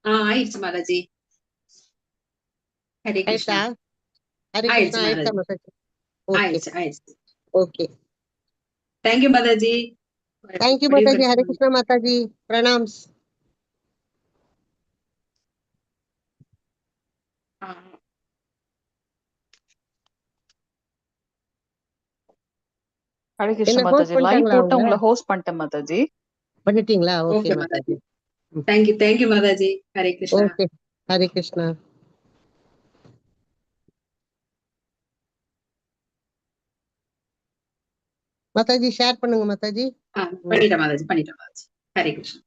ஆயிடுச்சு மாதாஜி. ஹரே கிருஷ்ணா. ஆயிடுச்சா? ஹரே கிருஷ்ணா ஆயிடுச்சு ஆயிடுச்சா மாதாஜி. மாதாஜி? ஓகே ஆயிடுச்சு ஆயிடுச்சு. ஓகே. தேங்க்யூ மாதாஜி. தேங்க்யூ படிவு மாதாஜி. ஹரே கிடைச்சது. கிருஷ்ணா மாதாஜி. பிரணாம்ஸ். ஹரே கிருஷ்ண என்ன ஹோஸ்ட் மாதாஜி. லைவ் பண்ணிட்டாங்களா போட்டு அவங்க? உங்களை ஹோஸ்ட் பண்ணிட்டேன் மாதாஜி. பண்ணிட்டீங்களா? Okay okay Mataji. Mataji. Thank you Mataji. Hare Krishna. Okay. Hare Krishna. Mataji share பண்ணுங்க மாதாஜி. பண்ணிட்டேன் மாதாஜி, பண்ணிட்டேன் மாதாஜி. ஹரே கிருஷ்ணா.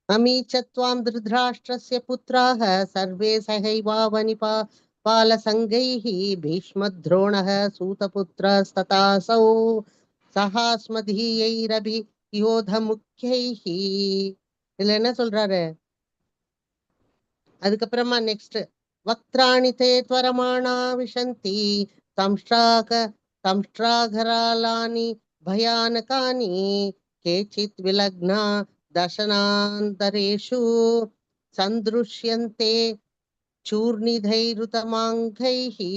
अमी च त्वां धृतराष्ट्रस्य पुत्राः सर्वे सहैवावनिपा बालसङ्गैः भीष्मद्रोणः सूतपुत्रस्तथासौ सहास्मदीयैरभि யோதமுக்கியைஹ. இதுல என்ன சொல்றாரு? அதுக்கப்புறமா நெக்ஸ்ட் வக்திராணி தே துவரமாணா விஷந்தி தம்ஷ்டாகராலானி பயானகானி கேச்சித் விலக்னா தசனாந்தரேஷு சந்திருஷ்யந்தே சூர்ணிதைருதமாங்கைஹி.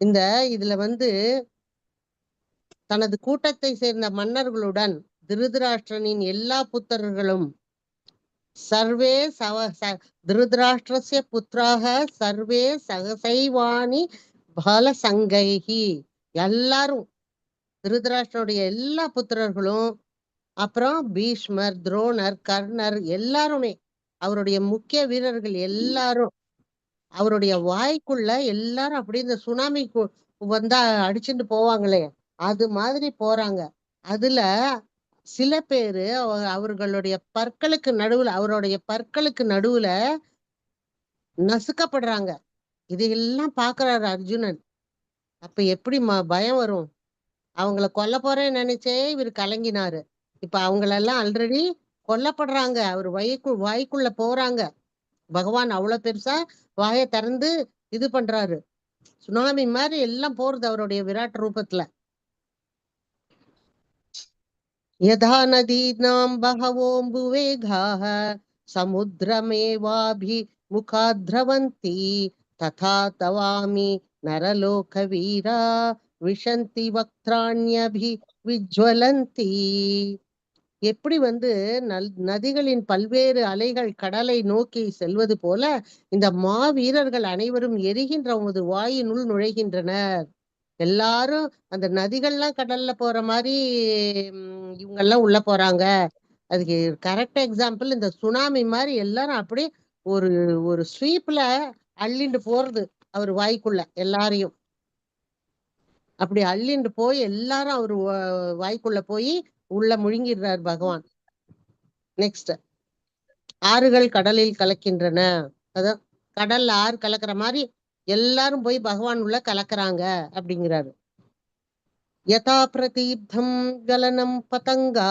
இந்த இதுல தனது கூட்டத்தை சேர்ந்த மன்னர்களுடன் திருதராஷ்டிரனின் எல்லா புத்திரர்களும் சர்வே திருதராஷ்டிரஸ்ய புத்திராக சர்வே சகசைவாணி பாலசங்கைஹி. எல்லாரும் திருதராஷ்டிரனுடைய எல்லா புத்திரர்களும், அப்புறம் பீஷ்மர், துரோணர், கர்ணர் எல்லாருமே, அவருடைய முக்கிய வீரர்கள் எல்லாரும் அவருடைய வாய்க்குள்ள எல்லாரும் அப்படியே இந்த சுனாமி வந்தா அடிச்சுட்டு போவாங்களே அது மாதிரி போறாங்க. அதுல சில பேரு அவர்களுடைய அவருடைய பற்களுக்கு நடுவுல நசுக்கப்படுறாங்க. இதையெல்லாம் பாக்குறாரு அர்ஜுனன். அப்ப எப்படி பயம் வரும்? அவங்கள கொல்ல போறேன்னு நினைச்சே இவர் கலங்கினாரு. இப்ப அவங்களெல்லாம் ஆல்ரெடி கொல்லப்படுறாங்க. அவர் வாய்க்குள்ள போறாங்க. பகவான் அவ்வளவு பெருசா வாயை திறந்து இது பண்றாரு. சுனாமி மாதிரி எல்லாம் போறது அவருடைய விராட் ரூபத்துல. யதா நதீனாம் பகவோம்புவேகாः சமுத்திரமேவாபிமுகாத்ரவந்தி ததா தவாமி நரலோக வீரா விஷந்தி வக்திராண்யபி விஜ்வலந்தி. எப்படி நதிகளின் பல்வேறு அலைகள் கடலை நோக்கி செல்வது போல இந்த மாவீரர்கள் அனைவரும் எரிகின்ற உமது வாயினுள் நுழைகின்றனர். எல்லாரும் அந்த நதிகள்லாம் கடல்ல போற மாதிரி இவங்க எல்லாம் உள்ள போறாங்க. அதுக்கு கரெக்ட் எக்ஸாம்பிள் இந்த சுனாமி மாதிரி எல்லாரும் அப்படியே ஒரு ஒரு ஸ்வீப்ல அள்ளிண்டு போறது அவர் வாய்க்குள்ள எல்லாரையும். அப்படி அள்ளிண்டு போய் எல்லாரும் அவரு வாய்க்குள்ள போய் உள்ள முழுங்கிடுறார் பகவான். நெக்ஸ்ட் ஆறுகள் கடலில் கலக்கின்றன. அதான் கடல்ல ஆறு கலக்கிற மாதிரி எல்லாரும் போய் பகவான் உள்ள கலக்குறாங்க அப்படிங்கிறாரு. யதா பிரதீப்தம் கலனம் பதங்கா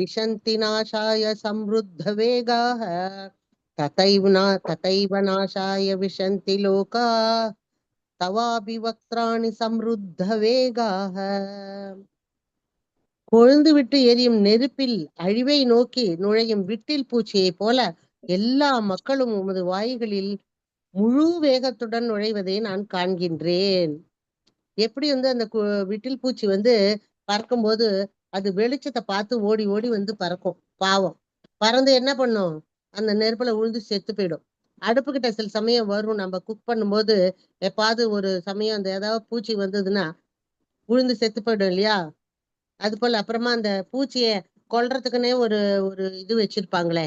விஷந்தி நாசாய சம்ருத்த வேகாः ததைவ நாசாய விஷந்தி லோகா தவாபி வக்திராணி சம்ருத்த வேகாः. கொழுந்து விட்டு எரியும் நெருப்பில் அழிவை நோக்கி நுழையும் விட்டில் பூச்சியை போல எல்லா மக்களும் உமது வாய்களில் முழு வேகத்துடன் நுழைவதை நான் காண்கின்றேன். எப்படி அந்த விட்டில் பூச்சி பறக்கும்போது அது வெளிச்சத்தை பார்த்து ஓடி ஓடி பறக்கும். பாவம் பறந்து என்ன பண்ணும்? அந்த நெருப்புல உழுந்து செத்து போயிடும். அடுப்புக்கிட்ட சில சமயம் வரும். நம்ம குக் பண்ணும்போது எப்பாவது ஒரு சமயம் அந்த ஏதாவது பூச்சி வந்ததுன்னா உழுந்து செத்து போயிடும் இல்லையா? அது போல அப்புறமா அந்த பூச்சியை கொல்றதுக்குன்னே ஒரு ஒரு இது வச்சிருப்பாங்களே,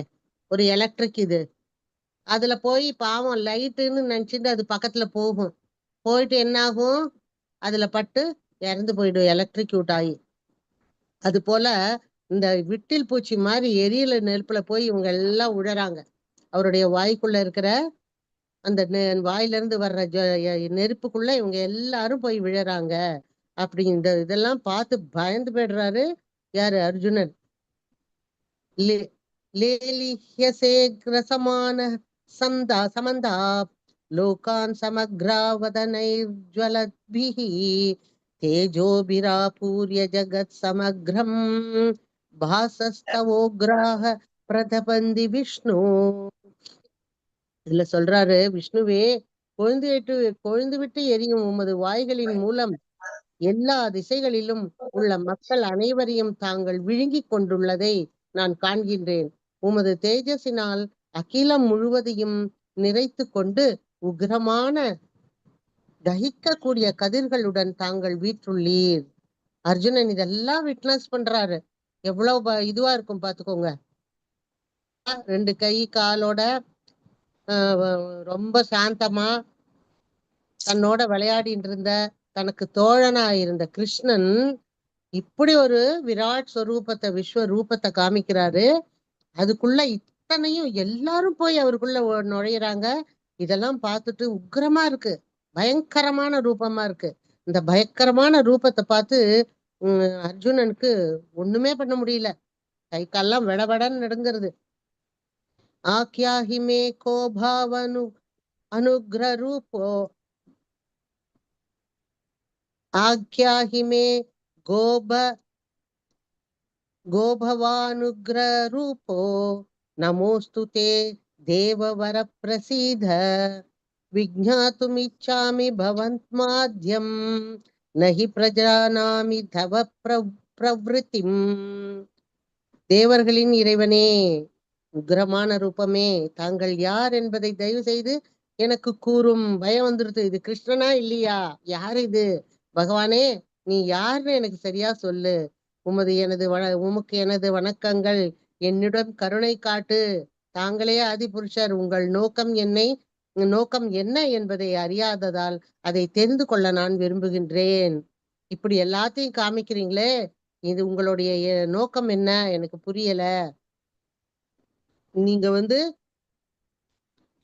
ஒரு எலக்ட்ரிக் இது. அதுல போய் பாவம் லைட்டுன்னு நினைச்சிட்டு அது பக்கத்துல போகும். போயிட்டு என்ன ஆகும்? அதுல பட்டு இறந்து போயிடும் எலக்ட்ரிக்யூட் ஆகி. அது போல இந்த விட்டில் பூச்சி மாதிரி எரியல நெருப்புல போய் இவங்க எல்லாம் உழறாங்க. அவருடைய வாய்க்குள்ள இருக்கிற அந்த வாயில இருந்து வர்ற நெருப்புக்குள்ள இவங்க எல்லாரும் போய் விழறாங்க. அப்படி இதெல்லாம் பார்த்து பயந்து போயிடுறாரு யாரு? அர்ஜுனன். லேலிஹ்யசே கிரசமான சமந்தா லோகான் சமக்ராவதனைர்ஜ்வலத்பிஹி தேஜோபிராபூர்ய ஜகத் சமக்ரம் பாசஸ்தவோக்ராக பிரதபந்தி விஷ்ணு. இதுல சொல்றாரு, விஷ்ணுவே, கொழுந்து விட்டு எரியும் உமது வாய்களின் மூலம் எல்லா திசைகளிலும் உள்ள மக்கள் அனைவரையும் தாங்கள் விழுங்கிக் கொண்டுள்ளதை நான் காண்கின்றேன். உமது தேஜஸினால் அகிலம் முழுவதையும் நிறைத்து கொண்டு உக்ரமான தகிக்கக்கூடிய கதிர்களுடன் தாங்கள் வீற்றுள்ளீர். அர்ஜுனன் இதெல்லாம் விட்னஸ் பண்றாரு. எவ்வளவு இதுவா இருக்கும் பாத்துக்கோங்க. 2 கை காலோட ரொம்ப சாந்தமா தன்னோட விளையாடிட்டு இருந்த, தனக்கு தோழனா இருந்த கிருஷ்ணன் இப்படி ஒரு விராட் ஸ்வரூபத்தை, விஸ்வ ரூபத்தை காமிக்கிறாரு. அதுக்குள்ள இத்தனையும் எல்லாரும் போய் அவருக்குள்ள நுழையிறாங்க. இதெல்லாம் பார்த்துட்டு உக்கிரமா இருக்கு, பயங்கரமான ரூபமா இருக்கு. இந்த பயங்கரமான ரூபத்தை பார்த்து அர்ஜுனனுக்கு ஒண்ணுமே பண்ண முடியல. கை கால்லாம் விடவடன்னு நடுங்கிறது. ஆக்யாஹிமே கோபாவனு அனுக்ர ரூபோ ஆக்யாஹிமே கோபவானுக்ர ரூபோ நமோஸ்து தே தேவவர பிரசீத விஜ்ஞாதுமிச்சாமி பவந்த்மாத்யம் நஹி பிரஜானாமி தவ பிரவ்ருத்திம். தேவர்களின் இறைவனே, உக்ரமான ரூபமே, தாங்கள் யார் என்பதை தயவு செய்து எனக்கு கூறும். பயம் வந்துருது. இது கிருஷ்ணனா இல்லையா? யார் இது? பகவானே, நீ யாருன்னு எனக்கு சரியா சொல்லு. உமக்கு எனது வணக்கங்கள். என்னிடம் கருணை காட்டு. தாங்களே ஆதிபுருஷர். உங்கள் நோக்கம் என்ன என்பதை அறியாததால் அதை தெரிந்து கொள்ள நான் விரும்புகின்றேன். இப்படி எல்லாத்தையும் காமிக்கிறீங்களே, இது உங்களுடைய நோக்கம் என்ன? எனக்கு புரியல. நீங்க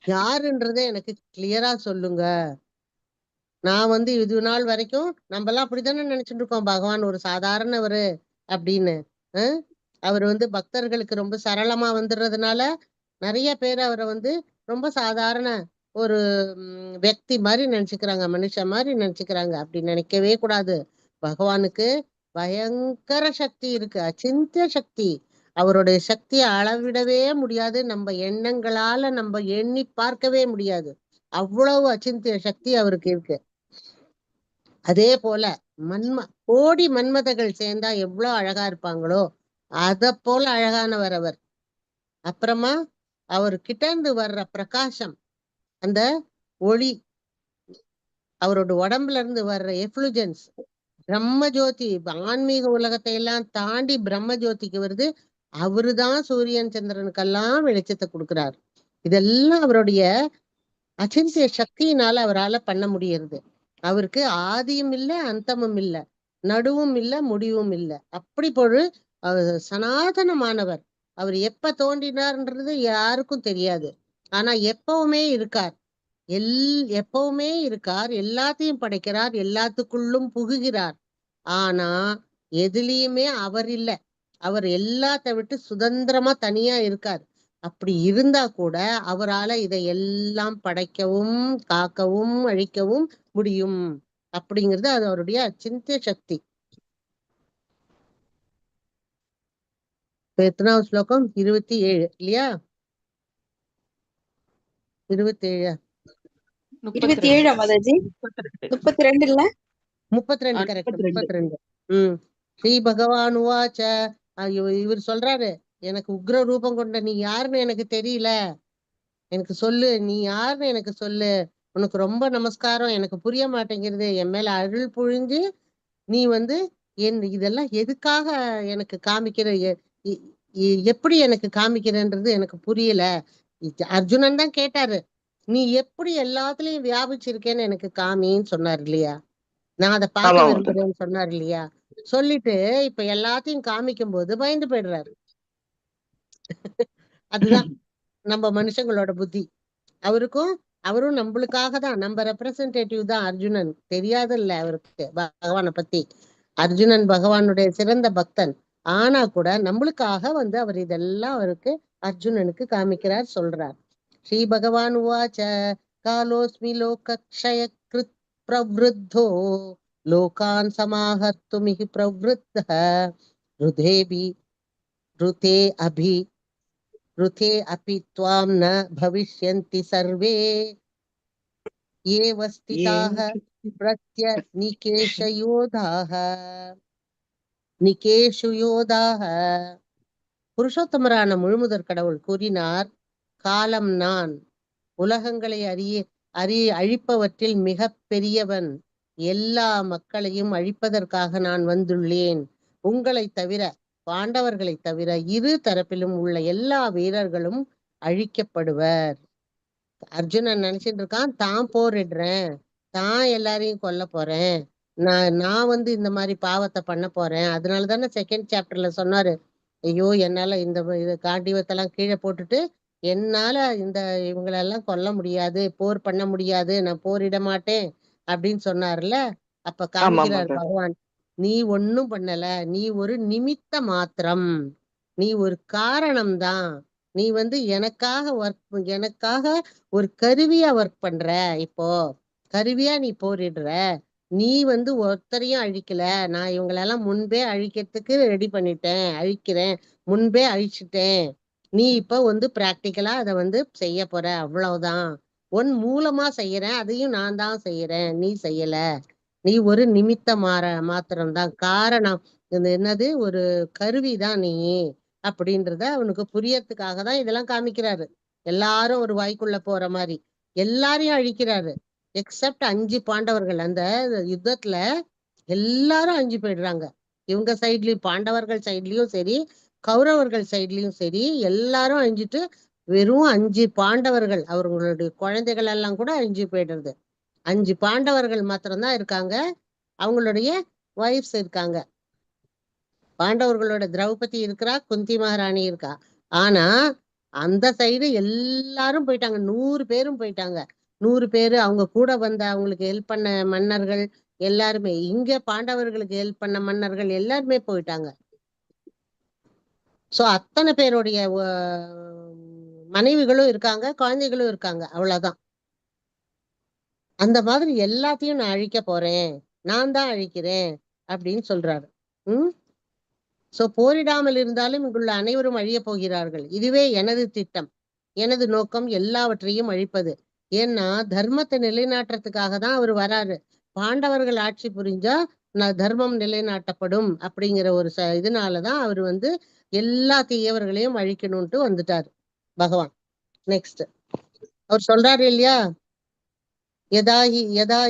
யாருன்றதை எனக்கு கிளியரா சொல்லுங்க. நான் இது நாள் வரைக்கும் நம்ம எல்லாம் அப்படித்தானே நினைச்சிட்டு இருக்கோம், பகவான் ஒரு சாதாரணவரு அப்படின்னு. அவர் பக்தர்களுக்கு ரொம்ப சரளமா வந்துடுறதுனால நிறைய பேர் அவரை ரொம்ப சாதாரண ஒரு व्यक्ति மாதிரி நினைச்சுக்கிறாங்க, மனுஷன் மாதிரி நினைச்சுக்கிறாங்க. அப்படி நினைக்கவே கூடாது. பகவானுக்கு பயங்கர சக்தி இருக்கு, அச்சிந்திய சக்தி. அவருடைய சக்தியை அளவிடவே முடியாது. நம்ம எண்ணங்களால நம்ம எண்ணி பார்க்கவே முடியாது. அவ்வளவு அச்சிந்திய சக்தி அவருக்கு இருக்கு. அதே போல கோடி மன்மதர்கள் சேர்ந்தா எவ்வளவு அழகா இருப்பாங்களோ அத போல அழகானவர் அவர். அப்புறமா அவர்கிட்ட இருந்து வர்ற பிரகாசம், அந்த ஒளி, அவரோட உடம்புல இருந்து வர்ற எஃப்ளுஜன்ஸ், பிரம்ம ஜோதி, ஆன்மீக உலகத்தை எல்லாம் தாண்டி பிரம்ம ஜோதிக்கு வருது. அவருதான் சூரியன் சந்திரனுக்கெல்லாம் வெளிச்சத்தை கொடுக்கிறார். இதெல்லாம் அவருடைய அச்சிந்திய சக்தியினால அவரால் பண்ண முடியறது. அவருக்கு ஆதியும் இல்லை, அந்தமும் இல்லை, நடுவும் இல்லை, முடிவும் இல்லை. அப்படி அவர் சனாதனமானவர். அவர் எப்ப தோன்றினார்ன்றது யாருக்கும் தெரியாது. ஆனா எப்பவுமே இருக்கார். எப்பவுமே இருக்கார், எல்லாத்தையும் படைக்கிறார், எல்லாத்துக்குள்ளும் புகுகிறார். ஆனா எதுலயுமே அவர் இல்லை. அவர் எல்லாத்த விட்டு சுதந்திரமா தனியா இருக்கார். அப்படி இருந்தா கூட அவரால இதை எல்லாம் படைக்கவும் காக்கவும் அழிக்கவும் முடியும். அப்படிங்கிறது அது அவருடைய அச்சிந்திய சக்தி. எத்தனாவது ஸ்லோகம்? 27 இல்லையா? 27 32 இல்ல? 32 கரெக்ட், 32. ஸ்ரீ பகவான் உவாச்ச. இவர் சொல்றாரு, எனக்கு உக்ர ரூபம் கொண்ட நீ யாருன்னு எனக்கு தெரியல, எனக்கு சொல்லு, நீ யாருன்னு எனக்கு சொல்லு. உனக்கு ரொம்ப நமஸ்காரம், எனக்கு புரிய மாட்டேங்கிறது. என் மேல அருள் புழிஞ்சு நீ இதெல்லாம் எதுக்காக எனக்கு காமிக்கிற, எப்படி எனக்கு காமிக்கிறன்றது எனக்கு புரியல. அர்ஜுனன் தான் கேட்டாரு, நீ எப்படி எல்லாத்துலயும் வியாபிச்சிருக்கேன்னு எனக்கு காமின்னு சொன்னார் இல்லையா? நான் அதை பார்க்க விரும்புறேன்னு சொன்னார் இல்லையா? சொல்லிட்டு இப்ப எல்லாத்தையும் காமிக்கும் போது பயந்து போயிடுறாரு. அதுதான் நம்ம மனுஷங்களோட புத்தி. அவரும் நம்மளுக்காக தான், நம்ம ரெப்ரசன்டேட்டிவ் தான் அர்ஜுனன். தெரியாதுல்ல அவருக்கு பகவானை பத்தி. அர்ஜுனன் பகவானுடைய சிறந்த பக்தன். ஆனா கூட நம்மளுக்காக அவர் இதெல்லாம் அர்ஜுனனுக்கு காமிக்கிறார், சொல்றார். ஸ்ரீ பகவான் உவாச்ச காலோஸ்மி லோகக்ஷய கிருத் பிரவருத்தோ லோகான் சமாஹர்த்துமிஹி பிரவருத்தः ருதேபி ऋते अपि त्वां न भविष्यन्ति सर्वे एव स्थिताः निकेषु योधाः. புருஷோத்தமரான முழுமுதற் கடவுள் கூறினார், காலம் நான், உலகங்களை அழிப்பவற்றில் மிக பெரியவன், எல்லா மக்களையும் அழிப்பதற்காக நான் வந்துள்ளேன். உங்களை தவிர, பாண்டவர்களை தவிர இரு தரப்பிலும் உள்ள எல்லா வீரர்களும் அழிக்கப்படுவர். அர்ஜுனன் நினைச்சிட்டு இருக்கான், தான் போரிடுறேன், தான் எல்லாரையும் கொல்ல போறேன், நான் வந்து இந்த மாதிரி பாவத்தை பண்ண போறேன். அதனாலதானே செகண்ட் சாப்டர்ல சொன்னாரு, ஐயோ என்னால இந்த காண்டிவத்தெல்லாம் கீழே போட்டுட்டு என்னால இவங்களெல்லாம் கொல்ல முடியாது, போர் பண்ண முடியாது, நான் போரிட மாட்டேன் அப்படின்னு சொன்னார்ல. அப்ப காமிக்கிறார் பகவான், நீ ஒன்னும் பண்ணல, நீ ஒரு நிமித்த மாத்திரம், நீ ஒரு காரணம்தான், நீ வந்து எனக்காக ஒரு கருவியா ஒர்க் பண்ற. இப்போ கருவியா நீ போரிடுற, நீ வந்து ஒருத்தரையும் அழிக்கல, நான் இவங்களெல்லாம் முன்பே அழிக்கிறதுக்கு ரெடி பண்ணிட்டேன், அழிக்கிறேன், முன்பே அழிச்சிட்டேன், நீ இப்ப வந்து பிராக்டிக்கலா அதை வந்து செய்ய போற, அவ்வளவுதான். உன் மூலமா செய்யறேன், அதையும் நான் தான் செய்யறேன், நீ செய்யல, நீ ஒரு நிமித்த மாத்திரம்தான், காரணம் என்னது, ஒரு கருவிதான் நீ அப்படின்றத அவனுக்கு புரியறதுக்காக தான் இதெல்லாம் காமிக்கிறாரு. எல்லாரும் ஒரு வாய்க்குள்ள போற மாதிரி எல்லாரையும் அழிக்கிறாரு. எக்ஸப்ட் 5 பாண்டவர்கள். அந்த யுத்தத்துல எல்லாரும் அழிஞ்சு போயிடுறாங்க. இவங்க சைட்லயும், பாண்டவர்கள் சைட்லயும் சரி, கௌரவர்கள் சைட்லயும் சரி, எல்லாரும் அழிஞ்சிட்டு வெறும் 5 பாண்டவர்கள், அவர்களுடைய குழந்தைகள் எல்லாம் கூட அழிஞ்சு போயிடுறது. 5 பாண்டவர்கள் மாத்திரம்தான் இருக்காங்க, அவங்களுடைய வைஃப்ஸ் இருக்காங்க. பாண்டவர்களோட திரௌபதி இருக்கிறா, குந்தி மகாராணி இருக்கா. ஆனா அந்த சைடு எல்லாரும் போயிட்டாங்க, 100 பேரும் போயிட்டாங்க. 100 பேரு அவங்க கூட வந்த, அவங்களுக்கு ஹெல்ப் பண்ண மன்னர்கள் எல்லாருமே, இங்க பாண்டவர்களுக்கு ஹெல்ப் பண்ண மன்னர்கள் எல்லாருமே போயிட்டாங்க. சோ அத்தனை பேருடைய மனைவிகளும் இருக்காங்க, குழந்தைகளும் இருக்காங்க, அவ்வளவுதான். அந்த மாதிரி எல்லாத்தையும் நான் அழிக்க போறேன், நான் தான் அழிக்கிறேன் அப்படின்னு சொல்றாரு. சோ போரிடாமல் இருந்தாலும் இங்குள்ள அனைவரும் அழிய போகிறார்கள், இதுவே எனது திட்டம், எனது நோக்கம் எல்லாவற்றையும் அழிப்பது. ஏன்னா தர்மத்தை நிலைநாட்டுறதுக்காக தான் அவர் வராரு. பாண்டவர்கள் ஆட்சி புரிஞ்சா தர்மம் நிலைநாட்டப்படும் அப்படிங்கிற ஒரு இதனாலதான் அவர் வந்து எல்லா தீயவர்களையும் அழிக்கணும்ட்டு வந்துட்டாரு பகவான். நெக்ஸ்ட் அவர் சொல்றாரு இல்லையா, யதா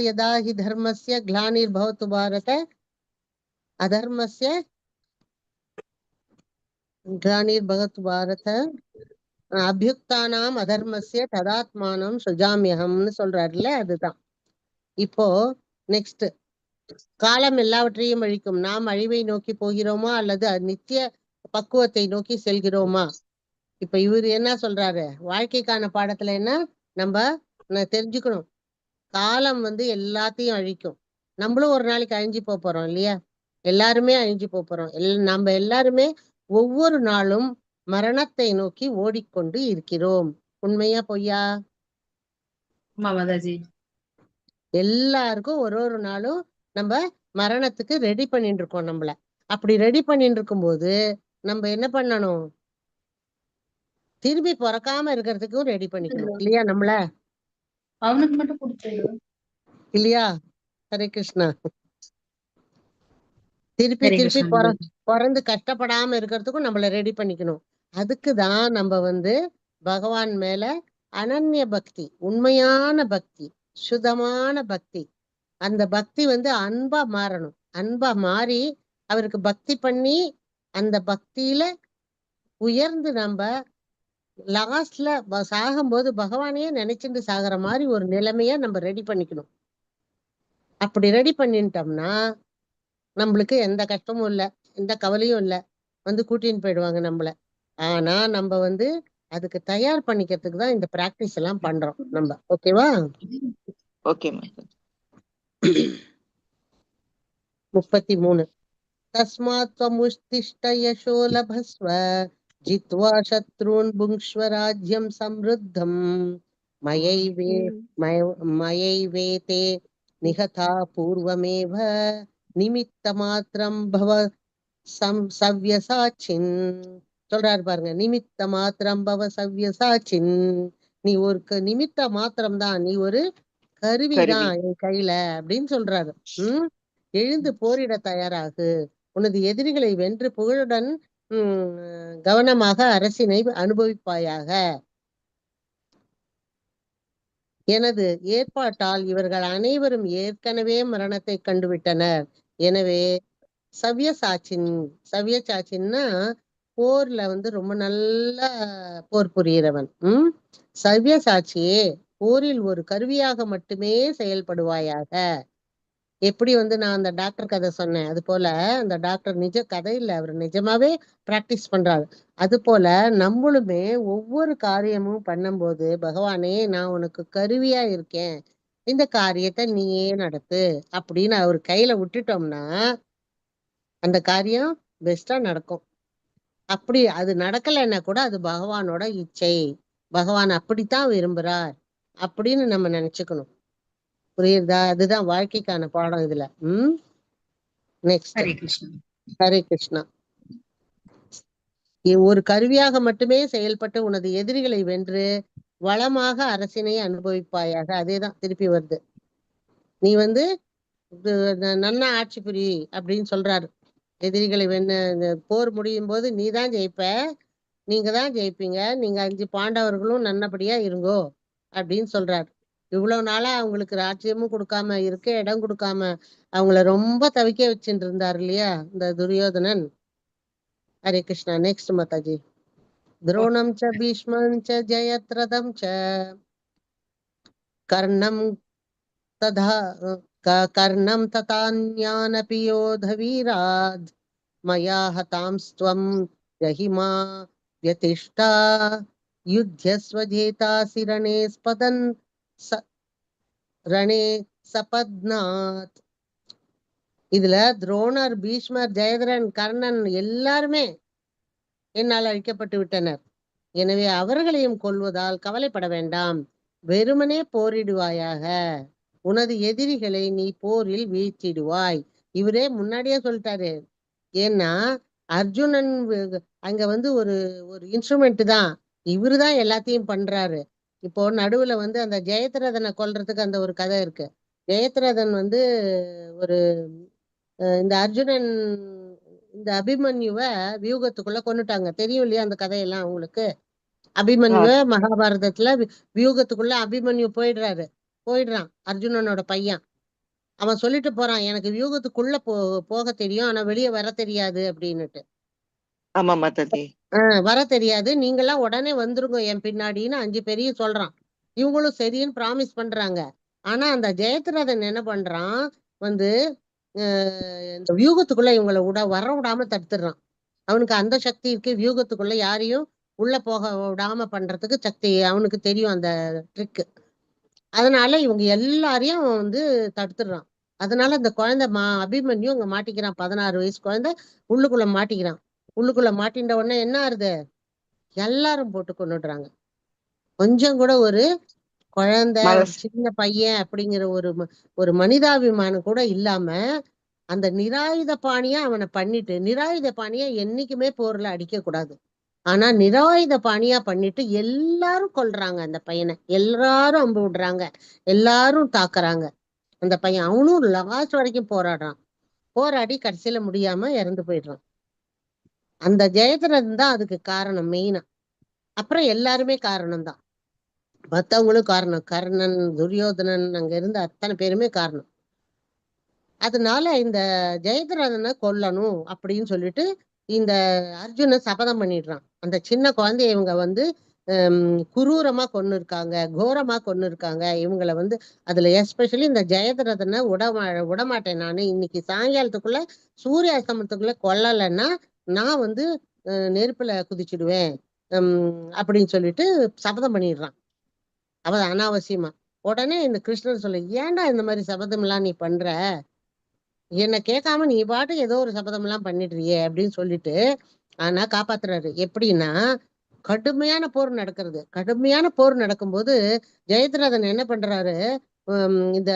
யதா ஹி தர்மஸ்ய கிளானிர் பவத்து பாரத அதர்மஸ்ய கிளானிர் பவத்து பாரத அபியுக்தானாம் அதர்மஸ்ய ததாத்மானம் சுஜாமியகம்னு சொல்றாருல்ல, அதுதான். இப்போ நெக்ஸ்ட், காலம் எல்லாவற்றையும் அழிக்கும், நாம் அழிவை நோக்கி போகிறோமா அல்லது நித்திய பக்குவத்தை நோக்கி செல்கிறோமா? இப்ப இவரு என்ன சொல்றாரு, வாழ்க்கைக்கான பாடத்துல என்ன நம்ம தெரிஞ்சுக்கணும், காலம் வந்து எல்லாத்தையும் அழிக்கும், நம்மளும் ஒரு நாளைக்கு அழிஞ்சு போறோம் இல்லையா, எல்லாருமே அழிஞ்சு போறோம். நம்ம எல்லாருமே ஒவ்வொரு நாளும் மரணத்தை நோக்கி ஓடிக்கொண்டு இருக்கிறோம். உண்மையா பொய்யா? எல்லாருக்கும் ஒரு நாளும் நம்ம மரணத்துக்கு ரெடி பண்ணிட்டு இருக்கோம் நம்மள. அப்படி ரெடி பண்ணிட்டு இருக்கும் போது நம்ம என்ன பண்ணணும், திரும்பி பிறக்காம இருக்கிறதுக்கும் ரெடி பண்ணிக்கணும் இல்லையா நம்மள, அவனுக்கு மட்டும் கொடுத்துரு இல்லையா? ஹரே கிருஷ்ணா. திருப்பி பிறந்து கஷ்டப்படாம இருக்கிறதுக்கும் நம்மள ரெடி பண்ணிக்கணும். அதுக்குதான் நம்ம வந்து பகவான் மேல அனன்ய பக்தி, உண்மையான பக்தி, சுத்தமான பக்தி, அந்த பக்தி வந்து அன்பா மாறணும். அன்பா மாறி அவருக்கு பக்தி பண்ணி அந்த பக்தியில உயர்ந்து நம்ம லாஸ்ட்ல சாகும்போது பகவானையே நினைச்சுட்டு சாகுற மாதிரி ஒரு நிலைமைய நம்ம ரெடி பண்ணிக்கணும். அப்படி ரெடி பண்ணிட்டோம்னா நம்மளுக்கு எந்த கஷ்டமும் இல்லை, எந்த கவலையும் இல்லை, வந்து கூட்டின்னு போயிடுவாங்க நம்மள. ஆனா நம்ம வந்து அதுக்கு தயார் பண்ணிக்கிறதுக்கு தான் இந்த பிராக்டிஸ் எல்லாம் பண்றோம் நம்ம. ஓகேவா? ஓகே. 33. தஸ்மாத் த்வமுஷ்திஷ்ட யசோ லபஸ்வ ஜித்வா சத்ரூன் புங்க்ஷ்வ ராஜ்யம் சம்ருத்தம் மயைவேதே நிகதா பூர்வமேவ நிமித்த மாத்திரம் பவ சவ்யசாச்சின். சொல்றாரு பாருங்க, நிமித்த மாத்திரம் பவ சவ்ய சாச்சின். நீ ஒரு நிமித்த மாத்திரம் தான், நீ ஒரு கருவிதான் கருவி. என் கையில அப்படின்னு சொல்றாரு. எழுந்து போரிட தயாராகு, உனது எதிரிகளை வென்று புகழுடன் கவனமாக அரசினை அனுபவிப்பாயாக. எனது ஏற்பாட்டால் இவர்கள் அனைவரும் ஏற்கனவே மரணத்தை கண்டுவிட்டனர். எனவே சவ்யசாச்சின்னா போர்ல வந்து ரொம்ப நல்ல போர் புரிகிறவன். சவ்யசாட்சியே, போரில் ஒரு கருவியாக மட்டுமே செயல்படுவாயாக. எப்படி வந்து நான் அந்த டாக்டர் கதை சொன்னேன், அது போல அந்த டாக்டர் நிஜ கதை இல்ல, அவர் நிஜமாவே பிராக்டிஸ் பண்றாரு. அது போல நம்மளுமே ஒவ்வொரு காரியமும் பண்ணும்போது, பகவானே நான் உனக்கு கருவியா இருக்கேன், இந்த காரியத்தை நீயே நடத்து அப்படின்னு அவர் கையில விட்டுட்டோம்னா அந்த காரியம் பெஸ்டா நடக்கும். அப்படி அது நடக்கலைன்னா கூட அது பகவானோட இச்சை, பகவான் அப்படித்தான் விரும்புறார் அப்படின்னு நம்ம நினைச்சுக்கணும். புரியுதா? அதுதான் வாழ்க்கைக்கான பாடம் இதுல. நெக்ஸ்ட். ஹரே கிருஷ்ணா. ஹரே கிருஷ்ணா. ஒரு கருவியாக மட்டுமே செயல்பட்டு உனது எதிரிகளை வென்று வளமாக அரசினை அனுபவிப்பாயாக. அதேதான் திருப்பி வருது. நீ வந்து நன்னா ஆட்சி புரி அப்படின்னு சொல்றாரு. எதிரிகளை போர் முடியும் போது நீ தான் ஜெயிப்ப, நீங்க தான் ஜெயிப்பீங்க, நீங்க 5 பாண்டவர்களும் நல்லபடியா இருங்கோ அப்படின்னு சொல்றாரு. இவ்வளவு நாளா அவங்களுக்கு ராஜ்யமும் கொடுக்காம, இருக்க இடம் கொடுக்காம அவங்கள ரொம்ப தவிக்க வச்சுட்டு இருந்தாரு இல்லையா இந்த துரியோதனன். ஹரே கிருஷ்ணா. நெக்ஸ்ட் மாதாஜி. துரோணம் ச பீஷ்மம் ச ஜெயத்ரதம் ச கர்ணம் ததா கர்ணம் ததான்யானபி யோதவீராத் மயா ஹதாம்ஸ்த்வம் ஜஹிமா வ்யதிஷ்டா யுத்யஸ்வ ஜேதாசி ரணே ஸ்பதன் ரணே சபத்னாத். இதுல துரோணர், பீஷ்மர், ஜெயத்ரன், கர்ணன் எல்லாருமே என்னால் அழிக்கப்பட்டு விட்டனர். எனவே அவர்களையும் கொல்வதால் கவலைப்பட வேண்டாம், வெறுமனே போரிடுவாயாக. உனது எதிரிகளை நீ போரில் வீழ்த்திடுவாய். இவரே முன்னாடியே சொல்லிட்டாரு. ஏன்னா அர்ஜுனன் அங்க வந்து ஒரு ஒரு இன்ஸ்ட்ருமெண்ட் தான், இவருதான் எல்லாத்தையும் பண்றாரு. இப்போ நடுவுல வந்து அந்த ஜெயத்ரதனை கொல்றதுக்கு அந்த ஒரு கதை இருக்கு. ஜெயத்ரதன் வந்து ஒரு இந்த அர்ஜுனன் இந்த அபிமன்யுவ வியூகத்துக்குள்ள கொன்னுட்டாங்க. தெரியும் இல்லையா அந்த கதையெல்லாம் உங்களுக்கு? அபிமன்யுவ மகாபாரதத்துல வியூகத்துக்குள்ள அபிமன்யு போயிடுறான், அர்ஜுனனோட பையன். அவன் சொல்லிட்டு போறான், எனக்கு வியூகத்துக்குள்ள போக தெரியும், ஆனா வெளியே வர தெரியாது அப்படின்னுட்டு. ஆமா மாதாஜி. வர தெரியாது, நீங்கெல்லாம் உடனே வந்துருங்க என் பின்னாடின்னு 5 பேரையும் சொல்றான். இவங்களும் சரின்னு ப்ராமிஸ் பண்றாங்க. ஆனா அந்த ஜெயத்ரதன் என்ன பண்றான், வந்து இந்த வியூகத்துக்குள்ள இவங்களை வர விடாம தடுத்துடுறான். அவனுக்கு அந்த சக்தி இருக்கு, வியூகத்துக்குள்ள யாரையும் உள்ள போக விடாம பண்றதுக்கு சக்தி அவனுக்கு தெரியும், அந்த ட்ரிக்கு. அதனால இவங்க எல்லாரையும் வந்து தடுத்துடுறான். அதனால இந்த குழந்தை அபிமன்யு அங்க மாட்டிக்கிறான். 16 வயசு குழந்தை உள்ளுக்குள்ள மாட்டிக்கிறான். உள்ளுக்குள்ள மாட்டின்ற உடனே என்ன ஆறுது, எல்லாரும் போட்டு கொண்டுடுறாங்க. கொஞ்சம் கூட ஒரு குழந்தை, சின்ன பையன் அப்படிங்கிற ஒரு மனிதாபிமானம் கூட இல்லாம அந்த நிராயுத பாணியா அவனை பண்ணிட்டு, நிராயுத பாணியா என்னைக்குமே போர்ல அடிக்க கூடாது, ஆனா நிராயுத பாணியா பண்ணிட்டு எல்லாரும் கொல்றாங்க அந்த பையனை. எல்லாரும் அம்பு விடுறாங்க, எல்லாரும் தாக்குறாங்க அந்த பையன். அவனும் லாஸ்ட் வரைக்கும் போராடி கடைசியில முடியாம இறந்து போயிடுறான். அந்த ஜெயத்ரதன் தான் அதுக்கு காரணம் மெயினா. அப்புறம் எல்லாருமே காரணம் தான், மத்தவங்களும் காரணம். கர்ணன், துரியோதனன், அங்க இருந்த அத்தனை பேருமே காரணம். அதனால இந்த ஜெயத்ரதனை கொல்லணும் அப்படின்னு சொல்லிட்டு இந்த அர்ஜுன சபதம் பண்ணிடுறான். அந்த சின்ன குழந்தைய இவங்க வந்து குரூரமா கொன்னு இருக்காங்க, கோரமா கொன்னு இருக்காங்க. இவங்களை வந்து அதுல எஸ்பெஷலி இந்த ஜெயத்ரதனை விடமாட்டேன் நானு, இன்னைக்கு சாயங்காலத்துக்குள்ள சூரிய அஸ்தமனத்துக்குள்ள கொல்லலைன்னா நான் வந்து நெருப்புல குதிச்சுடுவேன் அப்படின்னு சொல்லிட்டு சபதம் பண்ணிடுறான் அவ அனாவசியமா. உடனே இந்த கிருஷ்ணர் சொல்ல, ஏன்டா இந்த மாதிரி சபதம் எல்லாம் நீ பண்ற, என்ன கேட்காம நீ பாட்டு ஏதோ ஒரு சபதம் எல்லாம் பண்ணிடுறியே அப்படின்னு சொல்லிட்டு ஆனா காப்பாத்துறாரு. எப்படின்னா கடுமையான போர் நடக்கும்போது ஜெயத்ரதன் என்ன பண்றாரு, இந்த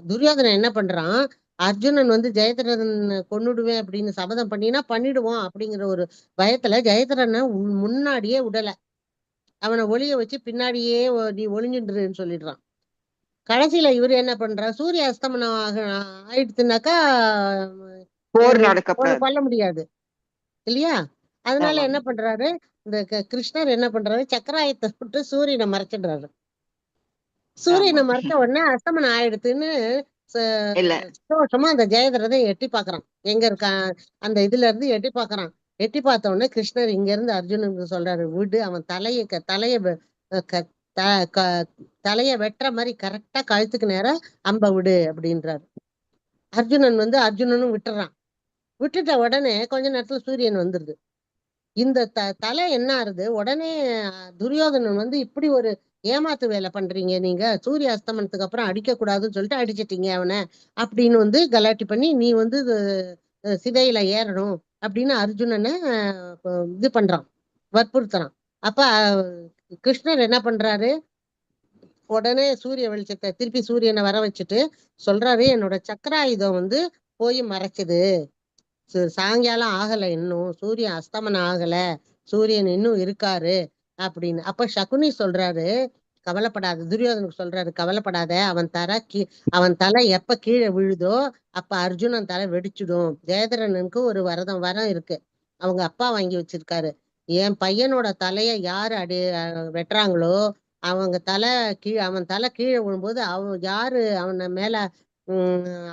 துரியோதனன் என்ன பண்றான், அர்ஜுனன் வந்து ஜெயத்ரதன் கொன்னுடுவேன் அப்படின்னு சபதம் பண்ணினா பண்ணிடுவோம் அப்படிங்கிற ஒரு பயத்துல ஜெயத்ரனை முன்னாடியே விடல. அவனை ஒளிய வச்சு பின்னாடியே நீ ஒளிஞ்சுடுன்னு சொல்லிடுறான். கடைசியில இவரு என்ன பண்றார், சூரிய அஸ்தமனம் ஆயிடுச்சுனாக்கா போர் நடக்கப்படாது. கொல்ல முடியாது இல்லையா? அதனால ஆமாம். என்ன பண்றாரு, இந்த கிருஷ்ணர் என்ன பண்றாரு, சக்கராயத்தை விட்டு சூரியனை மறைச்சிடுறாரு. சூரியனை ஆமா. மறைச்ச உடனே அஸ்தமனம் ஆயிடுத்துன்னு இல்ல சந்தோஷமா அந்த ஜெயதிரதை எட்டி பாக்குறான். எங்க இருக்கான் அந்த இதுல இருந்து எட்டி பாக்குறான். எட்டி பார்த்த உடனே கிருஷ்ணர் இங்க இருந்து அர்ஜுனனுக்கு சொல்றாரு, விடு, அவன் தலைய வெட்டுற மாதிரி கரெக்டா கழுத்துக்கு நேரா அம்ப விடு அப்படின்றாரு. அர்ஜுனனும் விட்டுறான். விட்டுட்ட உடனே கொஞ்ச நேரத்துல சூரியன் வந்துருது. இந்த தலை என்ன ஆறுது, உடனே துரியோதனன் வந்து இப்படி ஒரு ஏமாத்து வேலை பண்றீங்க நீங்க, சூரிய அஸ்தமனத்துக்கு அப்புறம் அடிக்க கூடாதுன்னு சொல்லிட்டு அடிச்சிட்டீங்க அவனை அப்படின்னு வந்து கலாட்டி பண்ணி, நீ வந்து சிதையில ஏறணும் அப்படின்னு அர்ஜுனனை இது பண்றான், வற்புறுத்துறான். அப்ப கிருஷ்ணர் என்ன பண்றாரு, உடனே சூரிய வெளிச்சத்தை திருப்பி சூரியனை வர வச்சுட்டு சொல்றாரு, என்னோட சக்கராயுதம் வந்து போய் மறைச்சது, சாயங்காலம் ஆகல, இன்னும் சூரியன் அஸ்தமனம் ஆகல, சூரியன் இன்னும் இருக்காரு அப்படின்னு. அப்ப சகுனி சொல்றாரு, கவலைப்படாத, துரியோதனுக்கு சொல்றாரு, கவலைப்படாத, அவன் தலை எப்ப கீழே விழுதோ அப்ப அர்ஜுனன் தலை வெடிச்சிடும். ஜெயதரனுக்கு ஒரு வரம் இருக்கு, அவங்க அப்பா வாங்கி வச்சிருக்காரு. என் பையனோட தலைய யாரு வெட்டுறாங்களோ அவன் தலை கீழே விழும்போது யாரு அவன மேல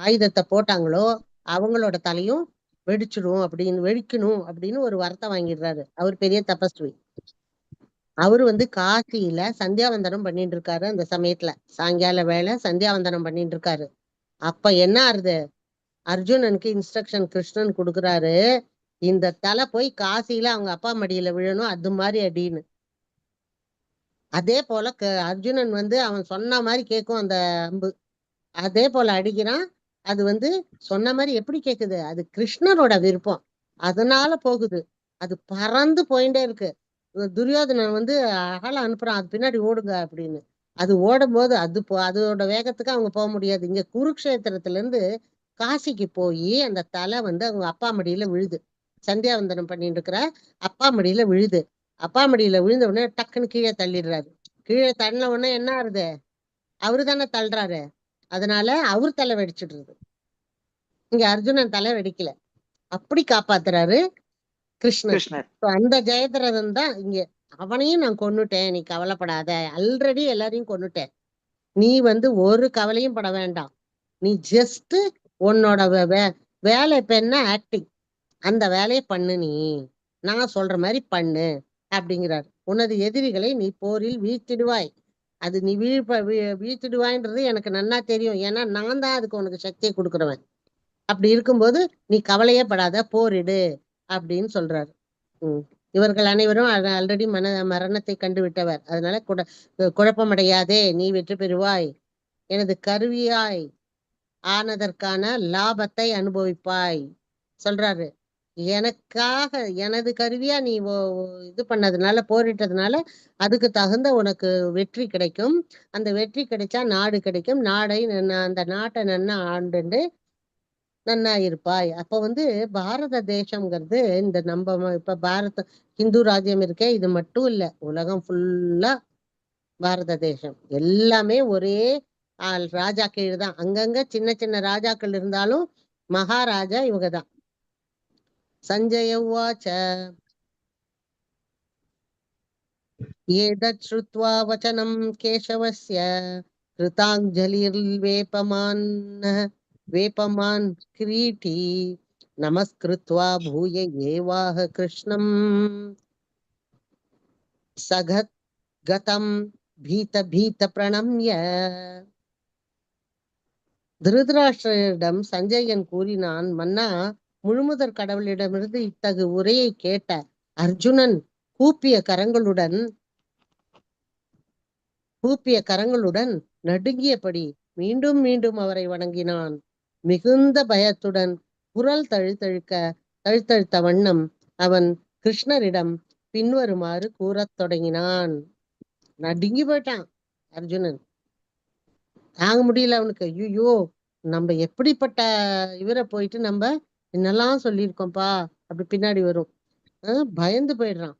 ஆயுதத்தை போட்டாங்களோ அவங்களோட தலையும் வெடிக்கணும் அப்படின்னு ஒரு வரத்தை வாங்கிடுறாரு. அவர் பெரிய தபஸ்வி. அவரு வந்து காசியில சந்தியாவந்தனம் பண்ணிட்டு இருக்காரு. அந்த சமயத்துல சாயங்கால வேலை சந்தியாவந்தனம் பண்ணிட்டு இருக்காரு. அப்ப என்ன ஆறுது, அர்ஜுனனுக்கு இன்ஸ்ட்ரக்ஷன் கிருஷ்ணன் கொடுக்குறாரு, இந்த தலை போய் காசியில அவங்க அப்பா மடியில விழணும், அது மாதிரி அடின்னு. அதே போல அர்ஜுனன் வந்து அவன் சொன்ன மாதிரி கேட்கும் அந்த அம்பு. அதே போல அடிக்கிறான். அது வந்து சொன்ன மாதிரி எப்படி கேக்குது, அது கிருஷ்ணரோட விருப்பம், அதனால போகுது. அது பறந்து போயிட்டே இருக்கு. துரியோதனன் வந்து அகல அனுப்புறான், அது பின்னாடி ஓடுங்க அப்படின்னு. அது ஓடும் போது அதோட வேகத்துக்கு அவங்க போக முடியாது. இங்க குருக்ஷேத்திரத்துல இருந்து காசிக்கு போய் அந்த தலை வந்து அவங்க அப்பா மடியில விழுது. சந்தியாவந்தனம் பண்ணிட்டு இருக்கிற அப்பா மடியில விழுது. அப்பா மடியில விழுந்த உடனே டக்குன்னு கீழே தள்ளிடுறாரு. கீழே தள்ளின உடனே என்ன ஆறுது, அவரு தானே தள்ளுறாரு, அதனால அவர் தலை வெடிச்சிடுறது. இங்க அர்ஜுனன் தலை வெடிக்கல. அப்படி காப்பாத்துறாரு கிருஷ்ணர். அந்த ஜெயத்ரதன் தான் இங்க, அவனையும் நான் கொன்னுட்டேன், நீ கவலைப்படாத, ஆல்ரெடி எல்லாரையும் கொன்னுட்டேன், நீ வந்து ஒரு கவலையும் பட வேண்டாம், நீ ஜஸ்ட் உன்னோட வேலை இப்ப என்ன, ஆக்டிங், அந்த வேலையை பண்ணு, நீ நான் சொல்ற மாதிரி பண்ணு அப்படிங்கிறார். உனது எதிரிகளை நீ போரில் வீழ்த்திடுவாய். அது நீ வீழ்த்திடுவாய்ன்றது எனக்கு நன்னா தெரியும், ஏன்னா நான் தான் அதுக்கு உனக்கு சக்தியை கொடுக்குறவன். அப்படி இருக்கும்போது நீ கவலையே படாத, போரிடு அப்படின்னு சொல்றாரு. இவர்கள் அனைவரும் ஆல்ரெடி மரணத்தை கண்டு விட்டவர், அதனால குழப்பமடையாதே, நீ வெற்றி பெறுவாய், எனது கருவியாய் ஆனதற்கான லாபத்தை அனுபவிப்பாய் சொல்றாரு. எனக்காக எனது கருவியா நீ இது பண்ணதுனால, போரிட்டதுனால அதுக்கு தகுந்த உனக்கு வெற்றி கிடைக்கும். அந்த வெற்றி கிடைச்சா நாடு கிடைக்கும், அந்த நாட்டை நன்னா ஆண்டு நன்னா இருப்பாய். அப்ப வந்து பாரத தேசம்ங்கிறது இந்த நம்ம இப்ப ஹிந்து ராஜ்யம் இருக்கே, இது மட்டும் இல்ல, உலகம் ஃபுல்லா பாரத தேசம் எல்லாமே ஒரே ராஜா கீழ் தான். அங்கங்க சின்ன சின்ன ராஜாக்கள் இருந்தாலும் மகாராஜா இவங்கதான். சஞ்சய உவாச்ச ஏதத் ஸ்ருத்வா வசனம் கேசவஸ்ய வேபமான் கிரீட்டி நமஸ்கிருத்வா பூய ஏவாஹ கிருஷ்ணம் சகத்கதம் பீத பிரணம்ய. திருதராஷ்டிரரிடம் சஞ்சயன் கூறினான், மன்னா, முழுமுதற் கடவுளிடமிருந்து இத்தகு உரையை கேட்ட அர்ஜுனன் கூப்பிய கரங்களுடன் நடுங்கியபடி மீண்டும் மீண்டும் அவரை வணங்கினான். மிகுந்த பயத்துடன் குரல் தழுத்தழுத்த வண்ணம் அவன் கிருஷ்ணரிடம் பின்வருமாறு கூறத் தொடங்கினான். நடுங்கி போயிட்டான் அர்ஜுனன், தாங்க முடியல அவனுக்கு. ஐயோ, நம்ம எப்படிப்பட்ட இவரை போயிட்டு நம்ம என்னெல்லாம் சொல்லியிருக்கோம்ப்பா அப்படி பின்னாடி வரும். பயந்து போயிடுறான்.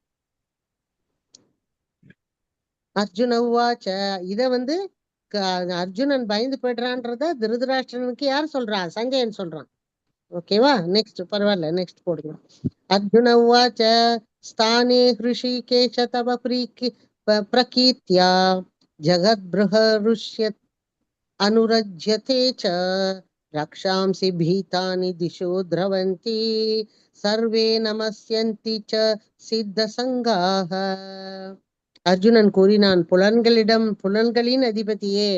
அர்ஜுன உவாச்ச, இத வந்து அர்ஜுனன் பயந்து போயிடுறான்றத திருதராஷ்டிரனுக்கு யார் சொல்றா? சஞ்சயன் சொல்றான். ஓகேவா? நெக்ஸ்ட் பரவாயில்ல, நெக்ஸ்ட் போடுங்க. அர்ஜுன உவாச்ச ஸ்தானே ஹ்ருஷிகேஷ தவ பிரகீத்யா ஜகத்பிருஹருஷ்யத் அனுரஜ்யதே ச ரக்ஷாம்சி பீதானி திஷோ திரவந்தி சர்வே நமஸ்யந்தி ச சித்த சங்காஹ. அர்ஜுனன் கூறினான், புலன்களின் அதிபதியே.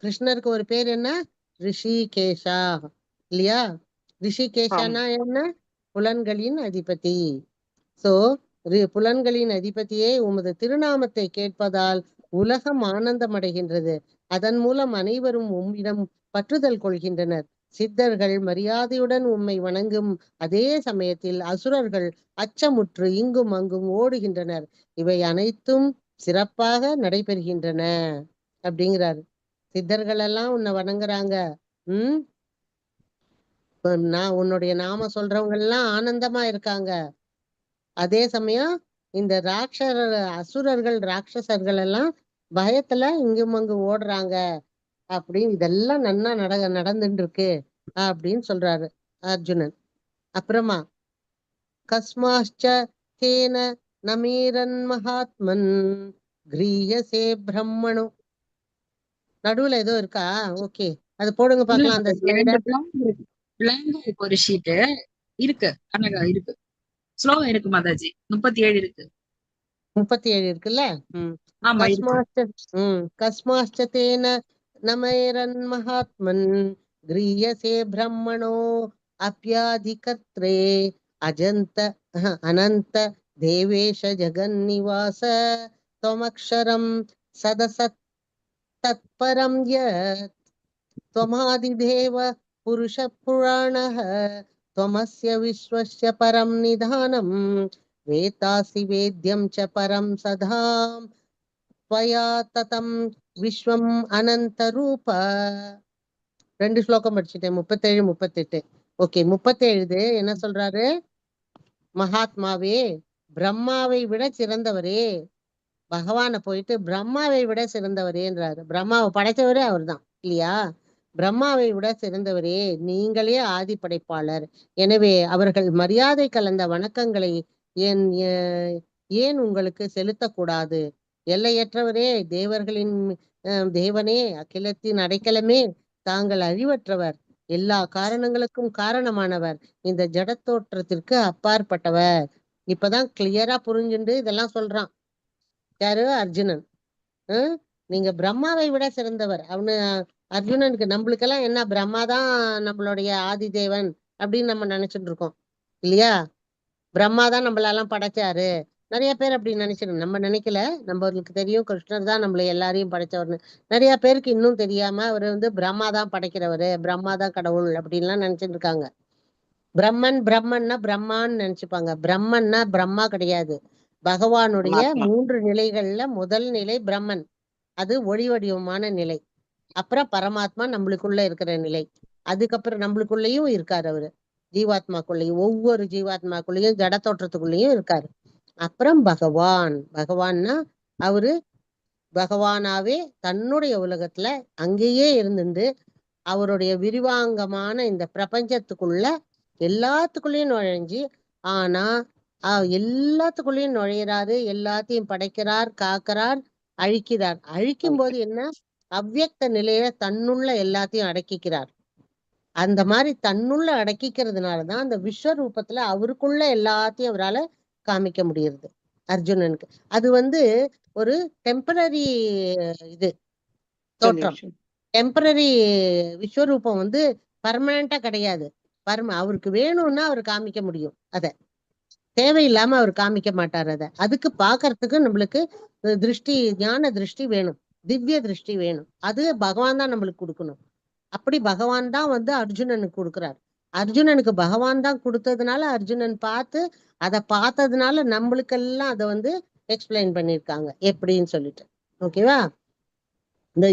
கிருஷ்ணருக்கு ஒரு பேர் என்ன? ரிஷிகேஷா, இல்லையா? ரிஷிகேஷானா என்ன? புலன்களின் அதிபதி. சோ புலன்களின் அதிபதியே, உமது திருநாமத்தை கேட்பதால் உலகம் ஆனந்தம் அடைகின்றது. அதன் மூலம் அனைவரும் உம்மிடம் பற்றுதல் கொள்கின்றனர். சித்தர்கள் மரியாதையுடன் உம்மை வணங்கும் அதே சமயத்தில் அசுரர்கள் அச்சமுற்று இங்கும் அங்கும் ஓடுகின்றனர். இவை அனைத்தும் சிறப்பாக நடைபெறுகின்றன அப்படிங்கிறாரு. சித்தர்கள் எல்லாம் உன்னை வணங்குறாங்க. நான் உன்னுடைய நாம சொல்றவங்க எல்லாம் ஆனந்தமா இருக்காங்க. அதே சமயம் இந்த அசுரர்கள் ராட்சசர்கள் எல்லாம் பயத்துல இங்கும் அங்கும் ஓடுறாங்க அப்படின்னு இதெல்லாம் நன்னா நடந்துட்டு இருக்கு அப்படின்னு சொல்றாரு அர்ஜுனன். அப்புறமா கஸ்மாச்ச தேன நமீரன் மகாத்மன் கிரீயசே பிரம்மணு. நடுவுல ஏதோ இருக்கா? ஓகே, அது போடுங்க பார்க்கலாம். அந்த இருக்கு ஒரு ஷீட்டு இருக்கு. அனகா இருக்கு. ஸ்லோகம் இருக்கு மாதாஜி. 37 இருக்கு. 37 இருக்குல்ல? கஸ்மாச்ச தேன நமேரன் மகாத்மன் கிரீயசே பிரம்மணோ அப்யாதிகத்ரே அனந்த தேவேஷ ஜகன்னிவாச त्वमक्षरं सदसत् तत्परं यत् त्वमादिदेव पुरुषः पुराणः त्वमस्य विश्वस्य परं निधानं वेत्तासि वेद्यं च परं सदां त्वया ततं விஸ்வம் அனந்த ரூப. 2 ஸ்லோகம் படிச்சுட்டேன். 37 38. ஓகே, 37 என்ன சொல்றாரு? மகாத்மாவே, பிரம்மாவை விட சிறந்தவரே. பகவானை போயிட்டு பிரம்மாவை விட சிறந்தவரேன்றாரு. பிரம்மாவை படைத்தவரே அவர் தான், இல்லையா? பிரம்மாவை விட சிறந்தவரே, நீங்களே ஆதி படைப்பாளர். எனவே அவர்கள் மரியாதை கலந்த வணக்கங்களை ஏன் உங்களுக்கு செலுத்தக்கூடாது? எல்லையற்றவரே, தேவர்களின் தேவனே, அகிலத்தின் அடைக்கலமே, தாங்கள் அழிவற்றவர், எல்லா காரணங்களுக்கும் காரணமானவர், இந்த ஜடத்தோற்றத்திற்கு அப்பாற்பட்டவர். இப்பதான் கிளியரா புரிஞ்சுண்டு இதெல்லாம் சொல்றான். யாரு? அர்ஜுனன். நீங்க பிரம்மாவை விட சிறந்தவர். அர்ஜுனனுக்கு நம்மளுக்கெல்லாம் என்ன, பிரம்மாதான் நம்மளுடைய ஆதி தேவன் அப்படின்னு நம்ம நினைச்சிட்டு இருக்கோம், இல்லையா? பிரம்மாதான் நம்மளெல்லாம் படைச்சாரு. நிறைய பேர் அப்படி நினைச்சிரு. நம்ம நினைக்கல, நம்மளுக்கு தெரியும் கிருஷ்ணர் தான் நம்மள எல்லாரையும் படைச்சவர்னு. நிறைய பேருக்கு இன்னும் தெரியாம அவர் பிரம்மா தான் படைக்கிறவரு, பிரம்மா தான் கடவுள் அப்படின்லாம் நினைச்சிட்டு இருக்காங்க. பிரம்மன்னா பிரம்மான்னு நினைச்சுப்பாங்க. பிரம்மன்னா பிரம்மா கிடையாது. பகவானுடைய 3 நிலைகள்ல முதல் நிலை பிரம்மன், அது ஒளி வடிவமான நிலை. அப்புறம் பரமாத்மா நம்மளுக்குள்ள இருக்கிற நிலை. அதுக்கப்புறம் நம்மளுக்குள்ளயும் இருக்காரு அவரு, ஜீவாத்மாக்குள்ளயும், ஒவ்வொரு ஜீவாத்மாக்குள்ளயும் ஜட தோற்றத்துக்குள்ளயும் இருக்காரு. அப்புறம் பகவான்னா அவரு பகவானாவே தன்னுடைய உலகத்துல அங்கேயே இருந்துட்டு அவருடைய விரிவாங்கமான இந்த பிரபஞ்சத்துக்குள்ள எல்லாத்துக்குள்ளயும் நுழைஞ்சு, ஆனா எல்லாத்துக்குள்ளயும் நுழையிறாரு, எல்லாத்தையும் படைக்கிறார், காக்கிறார், அழிக்கிறார். அழிக்கும் போது என்ன, அவ்வியக்த நிலையில தன்னுள்ள எல்லாத்தையும் அடக்கிக்கிறார். அந்த மாதிரி தன்னுள்ள அடக்கிக்கிறதுனாலதான் அந்த விஸ்வரூபத்துல அவருக்குள்ள எல்லாத்தையும் அவரால் காமிக்க முடியுது அர்ஜுனனுக்கு. அது ஒரு டெம்பரரி இது தோற்றம். டெம்பரரி விஸ்வரூபம் பர்மனண்டா கிடையாது. அவருக்கு வேணும்னா அவர் காமிக்க முடியும், அத தேவையில்லாம அவர் காமிக்க மாட்டார். அதுக்கு பாக்குறதுக்கு நம்மளுக்கு திருஷ்டி, ஞான திருஷ்டி வேணும், திவ்ய திருஷ்டி வேணும். அது பகவான் தான் நம்மளுக்கு கொடுக்கணும். அப்படி பகவான் தான் அர்ஜுனனுக்கு கொடுக்குறாரு. அர்ஜுனனுக்கு பகவான் தான் கொடுத்ததுனால அர்ஜுனன் பார்த்து அதை பார்த்ததுனால நம்மளுக்கெல்லாம் அதை எக்ஸ்பிளைன் பண்ணிருக்காங்க எப்படின்னு சொல்லிட்டு. ஓகேவா? இந்த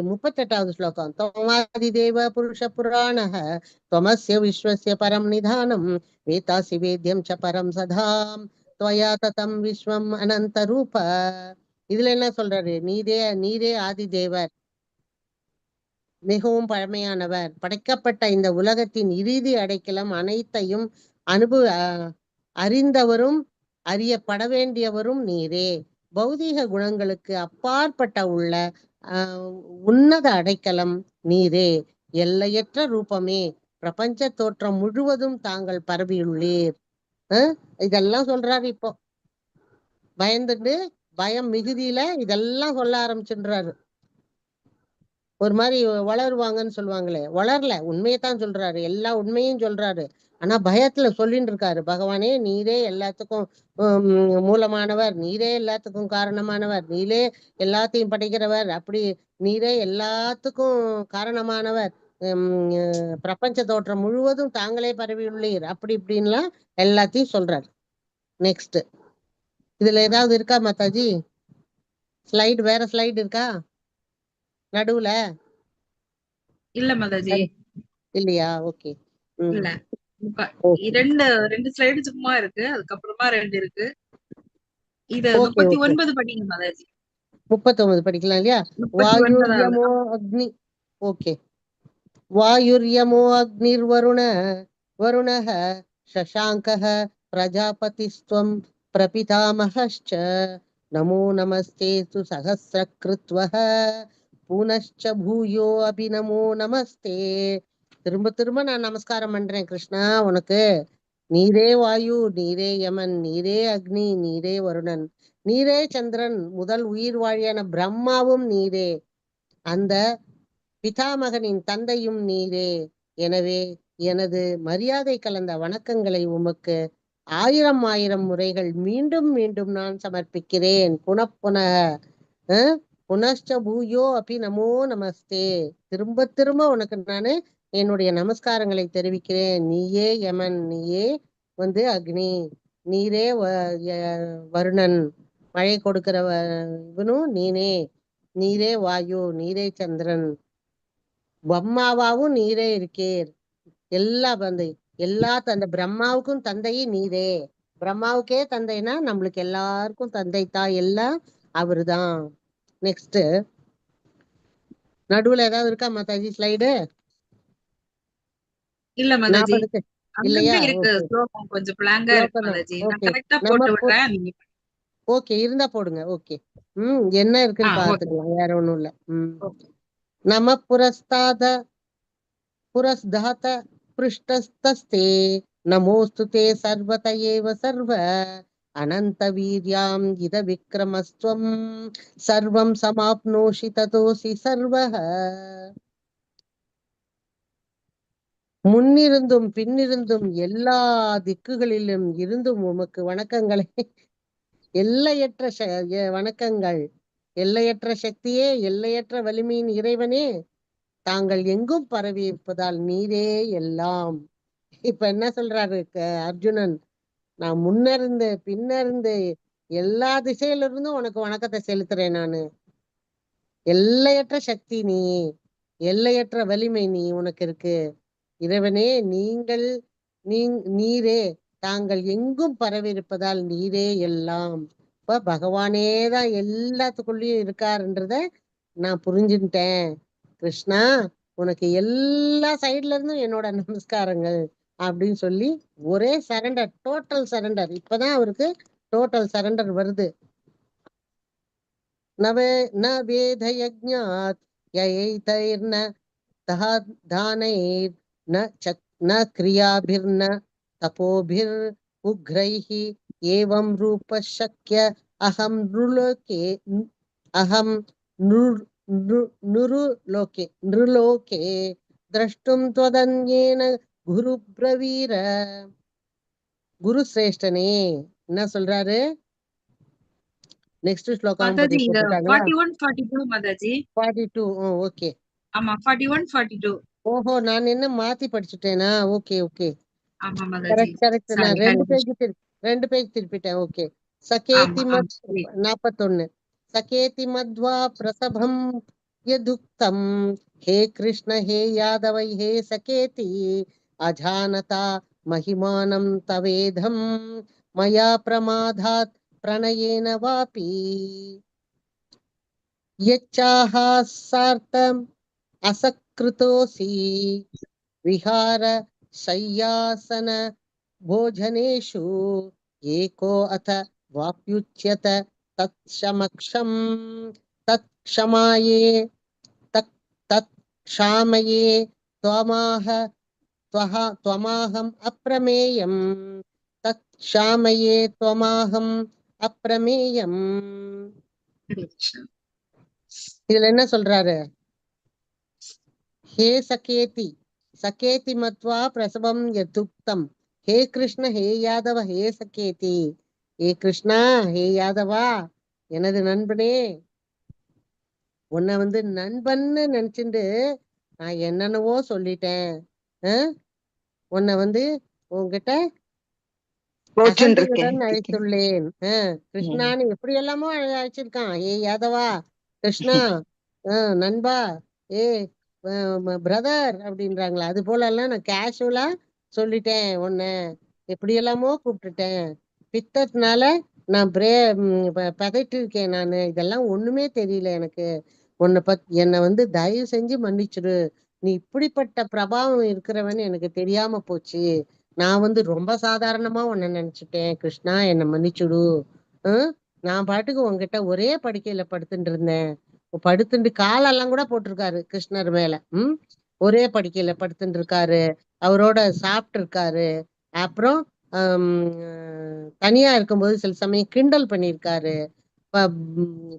38வது ஸ்லோகம். त्वमादि देव पुरुष पुराणः त्वमस्य विश्वस्य परं निधानं वेतासि वेद्यं च परं सदां त्वया ततं விஸ்வம் அனந்த ரூப. இதுல என்ன சொல்றாரு? நீரே ஆதி தேவர், மிகவும் பழமையானவர், படைக்கப்பட்ட இந்த உலகத்தின் இறுதி அடைக்கலம், அனைத்தையும் அறிந்தவரும் அறியப்பட வேண்டியவரும் நீரே. பௌதீக குணங்களுக்கு அப்பாற்பட்ட உள்ள உன்னத அடைக்கலம் நீரே. எல்லையற்ற ரூபமே, பிரபஞ்ச தோற்றம் முழுவதும் தாங்கள் பரவியுள்ளீர். இதெல்லாம் சொல்றாரு. இப்போ பயந்துட்டு பயம் மிகுதியில இதெல்லாம் சொல்ல ஆரம்பிச்சுன்றாரு. ஒரு மாதிரி வளருவாங்கன்னு சொல்லுவாங்களே, வளரல, உண்மையைத்தான் சொல்றாரு, எல்லா உண்மையும் சொல்றாரு. ஆனா பயத்துல சொல்லிட்டு இருக்காரு. பகவானே, நீரே எல்லாத்துக்கும் மூலமானவர், நீரே எல்லாத்துக்கும் காரணமானவர், நீரே எல்லாத்தையும் படைக்கிறவர், அப்படி நீரே எல்லாத்துக்கும் காரணமானவர், பிரபஞ்ச தோற்றம் முழுவதும் தாங்களே பரவியுள்ளீர், அப்படி இப்படின்லாம் எல்லாத்தையும் சொல்றாரு. நெக்ஸ்ட் இதுல ஏதாவது இருக்கா மாதாஜி? ஸ்லைடு, வேற ஸ்லைடு இருக்கா நடுவுல? இல்ல மாதாஜி, இல்லையா? ஓகே. இல்ல. ரெண்டு ஸ்லைடு சும்மா இருக்கு, அதுக்கப்புறமா 2 இருக்கு. இது 39 படிங்க மாதாஜி. 39 படிக்கலாம் இல்லையா? வாயுர்யமோ அக்னி. ஓகே. வாயுர்யமோ அக்னிர் வருணः சசாங்கः பிரஜாபதிஸ்த்வம் பிரபிதாமகश्च நமோ நமஸ்தே து சஹஸ்ரக்ருத்வः புனश्च பூயோ அபிநமோ நமஸ்தே. திரும்ப நான் நமஸ்காரம் பண்றேன் கிருஷ்ணா உனக்கு. நீரே வாயு, நீரே யமன், நீரே அக்னி, நீரே வருணன், நீரே சந்திரன், முதல் உயிர் வாழியான பிரம்மாவும் நீரே, அந்த பிதாமகனின் தந்தையும் நீரே. எனவே எனது மரியாதை கலந்த வணக்கங்களை உமக்கு 1000 முறைகள் மீண்டும் மீண்டும் நான் சமர்ப்பிக்கிறேன். புனஷ்ச பூயோ அபி நமோ நமஸ்தே. திரும்ப உனக்கு நானு என்னுடைய நமஸ்காரங்களை தெரிவிக்கிறேன். நீயே யமன், நீயே அக்னி, நீரே வருணன், மழை கொடுக்கிறவனும் நீரே வாயு, நீரே சந்திரன், பிரம்மாவாவும் நீரே இருக்கீர். அந்த பிரம்மாவுக்கும் தந்தையே நீரே. பிரம்மாவுக்கே தந்தைனா நம்மளுக்கு எல்லாருக்கும் தந்தை தாய் எல்லாம் அவருதான். நெக்ஸ்ட் நடுவுல ஏதாவது இருக்கா மாதாஜி ஸ்லைடு? இல்ல மாதாஜி, இல்லையா? கொஞ்சம் பிளாங்கா இருக்கு மாதாஜி. நான் கரெக்ட்டா போட்டு விடுறேன், நீங்க ஓகே இருந்தா போடுங்க. ஓகே. என்ன இருக்குன்னு பாத்துக்கலாம், வேற ஒண்ணும் இல்ல. நம புரஸ்தாத பிருஷ்டஸ்தஸ்தே நமோஸ்துதே சர்வத ஏவ சர்வ அனந்த வீர்யாம் இத விக்ரமஸ்துவம் சர்வம் சமாப்னோஷி ததோசி சர்வஹ. முன்னிருந்தும் பின்னிருந்தும் எல்லா திக்குகளிலும் இருந்தும் உமக்கு வணக்கங்களை, எல்லையற்ற வணக்கங்கள். எல்லையற்ற சக்தியே, எல்லையற்ற வலிமையின் இறைவனே, தாங்கள் எங்கும் பரவி இருப்பதால் நீரே எல்லாம். இப்ப என்ன சொல்றாரு அர்ஜுனன்? நான் முன்னிருந்து பின்னிருந்து எல்லா திசையில இருந்தும் உனக்கு வணக்கத்தை செலுத்துறேன். நானு எல்லையற்ற சக்தி நீ, எல்லையற்ற வலிமை நீ உனக்கு இருக்கு இறைவனே. நீரே தாங்கள் எங்கும் பரவி இருப்பதால் நீரே எல்லாம். இப்ப பகவானேதான் எல்லாத்துக்குள்ளயும் இருக்காருன்றத நான் புரிஞ்சுட்டேன். கிருஷ்ணா, உனக்கு எல்லா சைட்ல இருந்தும் என்னோட நமஸ்காரங்கள் அப்படின்னு சொல்லி ஒரே சரண்டர், டோட்டல் சரண்டர். இப்பதான் அவருக்கு டோட்டல் சரண்டர் வருது. ந வேத யஜ்ஞாத் யைதைர்ன தானைர் ந கிரியாபிர்ன தபோபிர் உக்ரைஹ ஏவம் ரூப சக்ய அகம் நிருலோகே திரஷ்டும் த்வதன்யேன குரு பிரவீர. குரு சிரேஷ்டனே என்ன சொல்றாரு? நெக்ஸ்ட் ஸ்லோகம் 41 42 மாதாஜி. 42. ஓகே. ஆமா, 41 42. ஓஹோ, நான் என்ன மாத்தி படிச்சுட்டேனா? ஓகே. ஆமா மாதாஜி, கரெக்ட். நான் 2 பேஜ் திருப்பிட்டேன். ஓகே. சகேதி 41. சகேதி மத்வா பிரசபம் यदुक्तं हे कृष्ण हे यादव हे सखेति अजानता महिमानं तवेदं मया प्रमादात् प्रणयेन वापि यच्चाहासार्थम् असकृतोऽसि विहार शय्यासन भोजनेषु एको अथ वाप्युच्यत तत्समक्षं तत्क्षमाये तत्क्षामये त्वमाहम् अप्रमेयम् तत्क्षामये त्वमाहम् अप्रमेयम्. இதுல என்ன சொல்றாரு? हे सकेति सकेति मत्वा प्रसवं यदुक्तम हे कृष्ण हे यादव हे सकेति. हे கிருஷ்ணா ஹே யாதவா எனது நண்பனே, உன்னை வந்து நண்பன்னு நினைச்சுட்டு நான் என்னென்னவோ சொல்லிட்டேன். உன்னை வந்து உன்கிட்ட அகந்தையுடன் அழைத்துள்ளேன். கிருஷ்ணான்னு எப்படி எல்லாமோ அழைச்சிருக்கான். ஏ யாதவா கிருஷ்ணா நண்பா ஏ பிரதர் அப்படின்றாங்களா, அது போல எல்லாம் நான் கேஷுவலா சொல்லிட்டேன். உன்னை எப்படி எல்லாமோ கூப்பிட்டுட்டேன். பித்தத்தினால நான் பதைட்டு இருக்கேன். நானு இதெல்லாம் ஒண்ணுமே தெரியல எனக்கு. என்னை வந்து தயவு செஞ்சு மன்னிச்சிடு. நீ இப்படிப்பட்ட பிரபாவம் இருக்கிறவன்னு எனக்கு தெரியாம போச்சு. நான் வந்து ரொம்ப சாதாரணமா உன்னை நினைச்சுட்டேன். கிருஷ்ணா என்னை மன்னிச்சுடு. நான் பாட்டுக்கு உங்ககிட்ட ஒரே படுக்கையில படுத்துட்டு இருந்தேன். படுத்துட்டு காலெல்லாம் கூட போட்டிருக்காரு கிருஷ்ணர் மேல. ஒரே படுக்கையில படுத்துட்டு இருக்காரு, அவரோட சாப்பிட்டு இருக்காரு. அப்புறம் தனியா இருக்கும்போது சில சமயம் கிண்டல் பண்ணியிருக்காரு,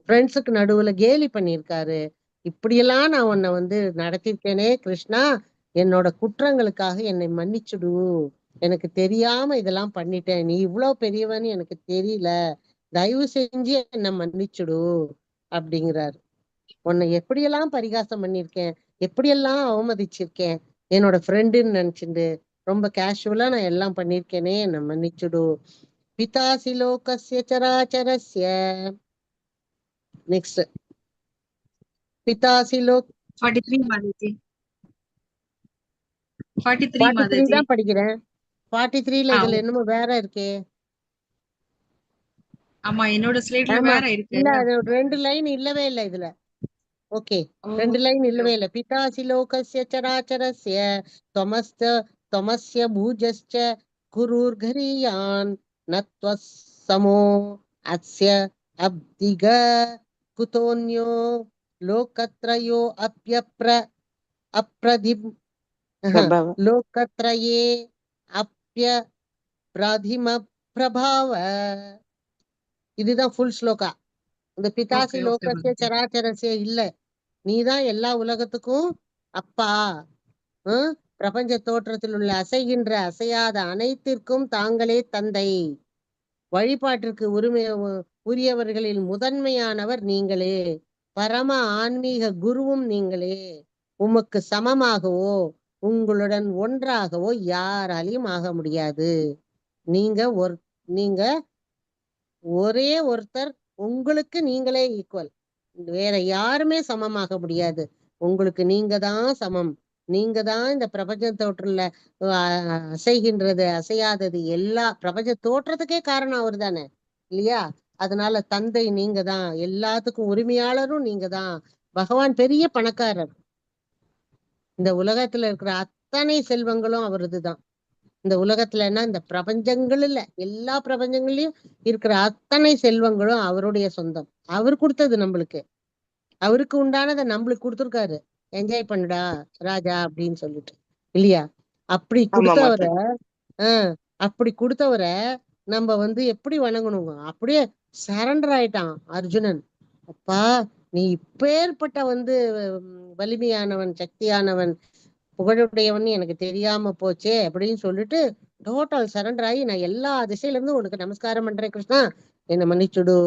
ஃப்ரெண்ட்ஸுக்கு நடுவுல கேலி பண்ணியிருக்காரு. இப்படியெல்லாம் நான் உன்னை வந்து நடத்திருக்கேனே கிருஷ்ணா, என்னோட குற்றங்களுக்காக என்னை மன்னிச்சுடு. எனக்கு தெரியாம இதெல்லாம் பண்ணிட்டேன். நீ இவ்வளவு பெரியவன்னு எனக்கு தெரியல. தயவு செஞ்சு என்னை மன்னிச்சுடு அப்படிங்கிறாரு. உன்னை எப்படியெல்லாம் பரிகாசம் பண்ணிருக்கேன், எப்படியெல்லாம் அவமதிச்சிருக்கேன். என்னோட ஃப்ரெண்டுன்னு நினைச்சுண்டு ரொம்ப கேஷுவலா நான் எல்லாம் பண்ணிருக்கேனே, என்னை மன்னிச்சுடு. பிதாசி லோகஸ்ய சராச்சரஸ்ய. நெக்ஸ்ட் பிதாசி லோக் 43 மாதாஜி. 43 மாதாஜி. தான் படிக்கிறேன். 43ல இதுல என்னமோ வேற இருக்கே. ஆமா, என்னோட ஸ்லைட்ல வேற இருக்கு. இல்ல, அது 2 லைன் இல்லவே இல்ல இதுல. ஓகே, 2 லைன் இல்லவே இல்ல. பிதாசி லோகஸ்ய சராச்சரஸ்ய त्वमस्य भूजश्च कुरुर्घरीयान् न त्वस्समो अस्य अब्दिग कुतोऽन्यो लोकत्रयो अप्रधिम् लोकत्रये अप्यप्रधिम प्रभाव. இதுதான் ஃபுல் ஸ்லோகா. இந்த பிதாசி லோகஸ்ய சராச்சரஸ்ய இல்ல, நீதான் எல்லா உலகத்துக்கும் அப்பா. பிரபஞ்ச தோற்றத்தில் உள்ள அசைகின்ற அசையாத அனைத்திற்கும் தாங்களே தந்தை. வழிபாட்டிற்கு உரியவர்களில் முதன்மையானவர் நீங்களே. பரம ஆன்மீக குருவும் நீங்களே. உமக்கு சமமாகவோ உங்களுடன் ஒன்றாகவோ யாராலையும் ஆக முடியாது. நீங்க ஒரே ஒருத்தர், உங்களுக்கு நீங்களே ஈக்குவல். வேற யாருமே சமமாக முடியாது. உங்களுக்கு நீங்க தான் சமம். நீங்க தான் இந்த பிரபஞ்ச தோற்றத்துல அசைகின்றது அசையாதது எல்லா பிரபஞ்ச தோற்றத்துக்கே காரணம் அவர் தானே இல்லையா? அதனால தந்தை நீங்க தான், எல்லாத்துக்கும் உரிமையாளரும் நீங்க தான். பகவான் பெரிய பணக்காரர். இந்த உலகத்துல இருக்கிற அத்தனை செல்வங்களும் அவரதுதான். இந்த உலகத்துலன்னா இந்த பிரபஞ்சங்கள் இல்ல, எல்லா பிரபஞ்சங்கள்லயும் இருக்கிற அத்தனை செல்வங்களும் அவருடைய சொந்தம். அவர் கொடுத்தது நம்மளுக்கு. அவருக்கு உண்டானதை நம்மளுக்கு கொடுத்துருக்காரு. என்ஜாய் பண்ணுடா ராஜா அப்படின்னு சொல்லிட்டு இல்லையா? அப்படி கொடுத்தவரை நம்ம வந்து எப்படி வணங்கணுங்க? அப்படியே சரண்டர் ஆயிட்டான் அர்ஜுனன். அப்பா நீ இப்பேற்பட்ட வந்து வலிமையானவன், சக்தியானவன், புகழுடையவன் எனக்கு தெரியாம போச்சே அப்படின்னு சொல்லிட்டு டோட்டல் சரண்டர் ஆகி, நான் எல்லா திசையில இருந்து உனக்கு நமஸ்காரம் பண்றேன் கிருஷ்ணா, என்னை மன்னிச்சுடு.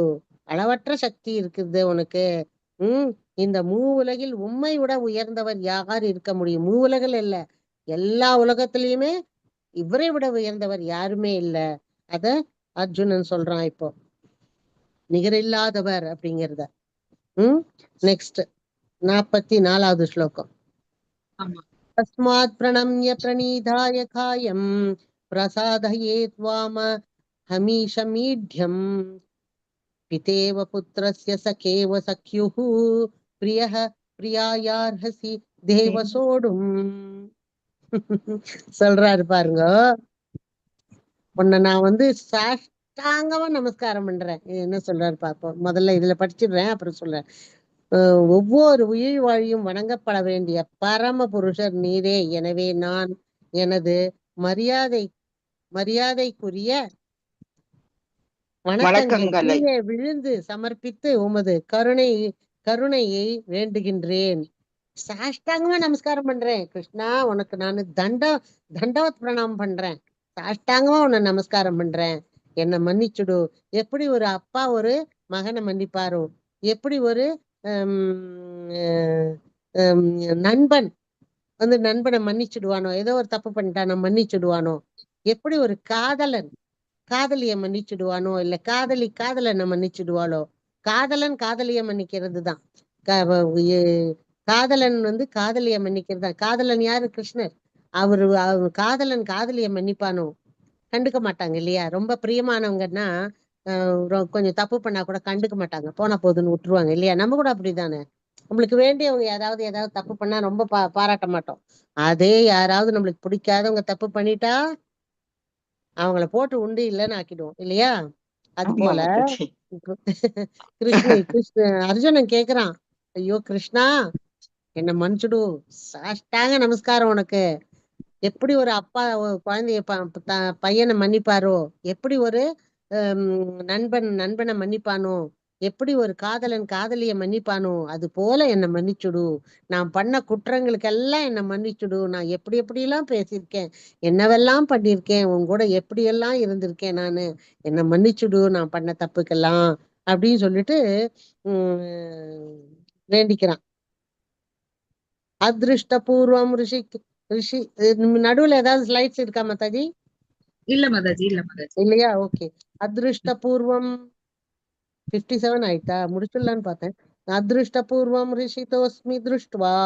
அளவற்ற சக்தி இருக்குது உனக்கு. இந்த உலகில் உம்மை விட உயர்ந்தவர் யார் இருக்க முடியும்? உலகில் இல்ல, எல்லா உலகத்திலயுமே இவரை விட உயர்ந்தவர் யாருமே இல்ல. அத அர்ஜுனன் சொல்றான் இப்போ, நிகரில்லாதவர் அப்படிங்கிறத. நெக்ஸ்ட் 44வது ஸ்லோகம். ஆமா. தஸ்மாத் பிரணம்ய பிரணீதாய காயம் பிரசாதயேத் வாம ஹமீஷமீட்யம் பிதேவ புத்திரஸ்ய சகேவ சக்யுः பிரியः பிரியாயார்ஹசி தேவ சோடும். சொல்றாரு பாருங்க, உன்னை நான் வந்து சாஷ்டாங்கமா நமஸ்காரம் பண்றேன். என்ன சொல்றாரு பார்ப்போம். முதல்ல இதுல படிச்சிடுறேன், அப்புறம் சொல்றேன். ஒவ்வொரு உயிர் வாழியும் வணங்கப்பட வேண்டிய பரம புருஷர் நீரே. எனவே நான் எனது மரியாதைக்குரிய வணக்கங்களை வணக்கங்களை கீழே விழுந்து சமர்ப்பித்து உமது கருணையை வேண்டுகின்றேன். சாஷ்டாங்கமா நமஸ்காரம் பண்றேன் கிருஷ்ணா. உனக்கு நான் தண்டவத் பிரணாமம் பண்றேன். சாஷ்டாங்கமா உன்னை நமஸ்காரம் பண்றேன். என்னை மன்னிச்சுடு. எப்படி ஒரு அப்பா ஒரு மகனை மன்னிப்பாரோ, எப்படி ஒரு நண்பன் வந்து நண்பனை மன்னிச்சுடுவானோ, ஏதோ ஒரு தப்பு பண்ணிட்டானோ மன்னிச்சுடுவானோ, எப்படி ஒரு காதலிய மன்னிச்சுடுவானோ, இல்ல காதலனை மன்னிச்சுடுவாளோ. காதலிய மன்னிக்கிறது தான். காதலன் வந்து காதலிய மன்னிக்கிறது தான். காதலன் யாரு? கிருஷ்ணர். அவரு காதலிய மன்னிப்பானோ? கண்டுக்க மாட்டாங்க இல்லையா? ரொம்ப பிரியமானவங்கன்னா கொஞ்சம் தப்பு பண்ணா கூட கண்டுக்க மாட்டாங்க, போனா போதுன்னு விட்டுருவாங்க இல்லையா? நம்ம கூட அப்படிதானே. நம்மளுக்கு வேண்டியவங்க ஏதாவது தப்பு பண்ணா ரொம்ப பாராட்ட மாட்டோம். அதே யாராவது நம்மளுக்கு பிடிக்காதவங்க தப்பு பண்ணிட்டா அவங்கள போட்டு உண்டு இல்லைன்னு ஆக்கிடுவோம் இல்லையா? அது போல அர்ஜுனன் கேக்குறான், ஐயோ கிருஷ்ணா என்ன மன்னிச்சுடு, சாஷ்டாங்க நமஸ்காரம் உனக்கு. எப்படி ஒரு அப்பா குழந்தைய பையனை மன்னிப்பாரோ, எப்படி ஒரு நண்பனை மன்னிப்பானோ, எப்படி ஒரு காதலிய மன்னிப்பானோ, அது போல என்னை மன்னிச்சுடு. நான் பண்ண குற்றங்களுக்கெல்லாம் என்னை மன்னிச்சுடு. நான் எப்படி எல்லாம் பேசியிருக்கேன், என்னவெல்லாம் பண்ணிருக்கேன், உன் கூட எப்படியெல்லாம் இருந்திருக்கேன் நானு. என்னை மன்னிச்சுடு நான் பண்ண தப்புக்கெல்லாம் அப்படின்னு சொல்லிட்டு வேண்டிக்கிறான். அதிருஷ்டபூர்வம் ரிஷி நடுவுல ஏதாவது ஸ்லைட்ஸ் இருக்கா மாதாஜி? இல்ல மாதாஜி, இல்ல மாதாஜி. இல்லையா? ஓகே. அதிருஷ்டபூர்வம் 57 ஆயிட்டா, முடிச்சிடலான்னு பார்த்தேன். அதிருஷ்டபூர்வம் ரிஷிதோஸ்மி திருஷ்டுவா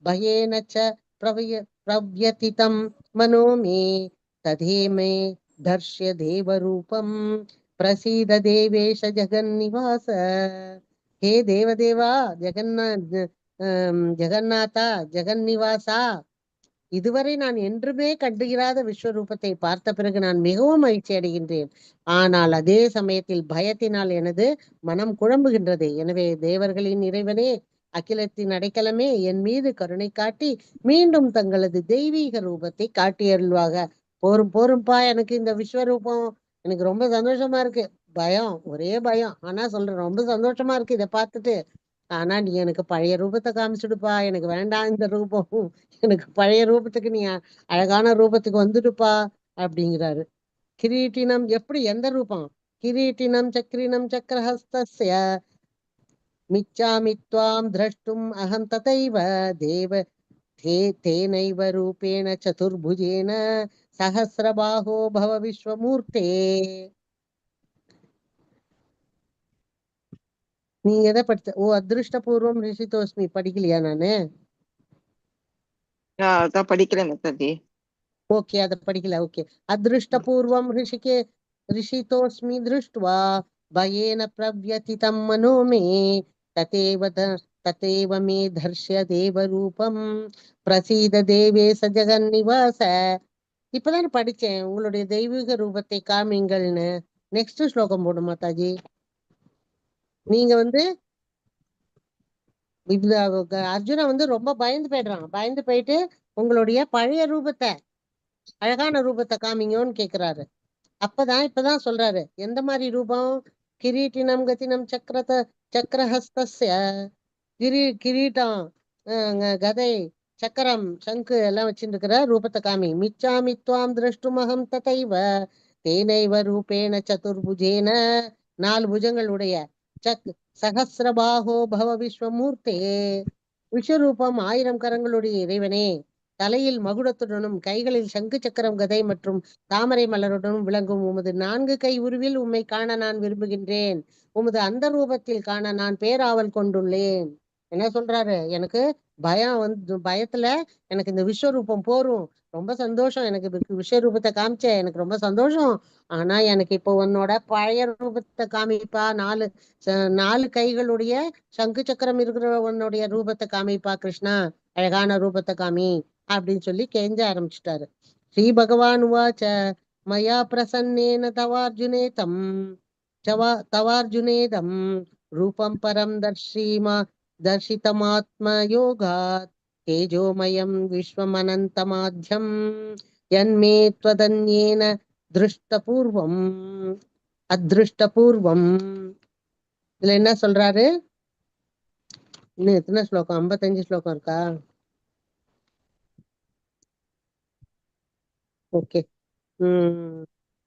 பயேன ச பிரவ்யதிதம் மனோ மே ததேமே தர்ஷ்ய தேவரூபம் பிரசீத தேவேஷ ஜெகன்னிவாச. ஹே தேவதேவா, ஜெகநாதா, ஜெகன்னிவாசா, இதுவரை நான் என்றுமே கண்டுகிராத விஸ்வரூபத்தை பார்த்த பிறகு நான் மிகவும் மகிழ்ச்சி அடைகின்றேன். ஆனால் அதே சமயத்தில் பயத்தினால் எனது மனம் குழம்புகின்றது. எனவே தேவர்களின் இறைவனே, அகிலத்தின் அடைக்கலமே, என் மீது கருணை காட்டி மீண்டும் தங்களது தெய்வீக ரூபத்தை காட்டியருள்வாக. போரும்பா, எனக்கு இந்த விஸ்வரூபம் எனக்கு ரொம்ப சந்தோஷமா இருக்கு. பயம், ஒரே பயம். ஆனா சொல்றேன், ரொம்ப சந்தோஷமா இருக்கு இதை பார்த்துட்டு. ஆனா நீ எனக்கு பழைய ரூபத்தை காமிச்சுடுப்பா, எனக்கு வேண்டாம் இந்த ரூபம், எனக்கு பழைய ரூபத்துக்கு நீ அழகான ரூபத்துக்கு வந்துடுப்பா அப்படிங்கிறாரு. கிரீட்டினம், எப்படி எந்த ரூபம்? கிரீட்டினம் சக்ரினம் சக்கரஹஸ்தஸ்ய மிச்சாமி த்வாம் திரஷ்டும் அகம் ததைவ தேவ தேனைவ ரூபேண சதுர்புஜேன சஹஸ்ரபாஹோ பவ விஸ்வமூர்த்தே. நீங்க எதை படிச்ச? ஓ, அதிருஷ்டபூர்வம் ரிஷிதோஸ்மி படிக்கலையா நானு? அதான் படிக்கல மாதாஜி. ஓகே, அத படிக்கல. ஓகே. அதிருஷ்டபூர்வம் ரிஷிதோஸ்மி திருஷ்டுவா பயேன பிரவ்யதிதம் மனோ மே ததேவ மே தர்ஷ்ய தேவரூபம் பிரசீத தேவேச ஜெகன்னிவாச. இப்பதானே படிச்சேன், உங்களுடைய தெய்வீக ரூபத்தை காமிங்கள்னு. நெக்ஸ்ட் ஸ்லோகம் போடும் மாதாஜி. நீங்க வந்து அர்ஜுனா வந்து ரொம்ப பயந்து போயிடுறான். பயந்து போயிட்டு உங்களுடைய பழைய ரூபத்தை, அழகான ரூபத்தை காமிங்கன்னு கேக்குறாரு. இப்பதான் சொல்றாரு எந்த மாதிரி ரூபம். கிரீட்டினம் கதினம் சக்கரஹஸ்தஸ்ய, கிரீட்டம், கதை, சக்கரம், சங்கு எல்லாம் வச்சுட்டு இருக்கிற ரூபத்தை காமி. மிச்சாமி த்வாம் திரஷ்டுமஹம் ததைவ தேனைவ ரூபேண சதுர்புஜேன, 4 புஜங்களுடைய சஹஸ்ரபாஹோ பவ விஸ்வமூர்த்தே, விஸ்வரூபம் 1000 கரங்களுடைய இறைவனே, தலையில் மகுடத்துடனும் கைகளில் சங்கு சக்கரம் கதை மற்றும் தாமரை மலருடனும் விளங்கும் உமது 4 கை உருவில் உம்மை காண நான் விரும்புகின்றேன். உமது அந்த ரூபத்தில் காண நான் பேராவல் கொண்டுள்ளேன். என்ன சொல்றாரு, எனக்கு பயத்துல எனக்கு இந்த விஸ்வரூபம் போரும், ரொம்ப சந்தோஷம், எனக்கு விஸ்வரூபத்தை காமிச்ச எனக்கு ரொம்ப சந்தோஷம். ஆனா எனக்கு இப்போ உன்னோட பழைய ரூபத்தை காமிப்பா, நாலு கைகளுடைய சங்கு சக்கரம் இருக்கிற உன்னுடைய ரூபத்தை காமிப்பா கிருஷ்ணா, அழகான ரூபத்தை காமி அப்படின்னு சொல்லி கெஞ்ச ஆரம்பிச்சுட்டாரு. ஸ்ரீ பகவான் உவாச்ச மயா பிரசன்னேன தவார்ஜுனேதம் ரூபம் பரம் தர்ஷிதமாத்மயோகாத் தேஜோமயம் விஸ்வமனந்தமாத்யம் யன்மே த்வதன்யேன அத்ருஷ்டபூர்வம். இதுல என்ன சொல்றாரு, இன்னும் எத்தனை ஸ்லோகம், 55 ஸ்லோகம் இருக்கா? ஓகே.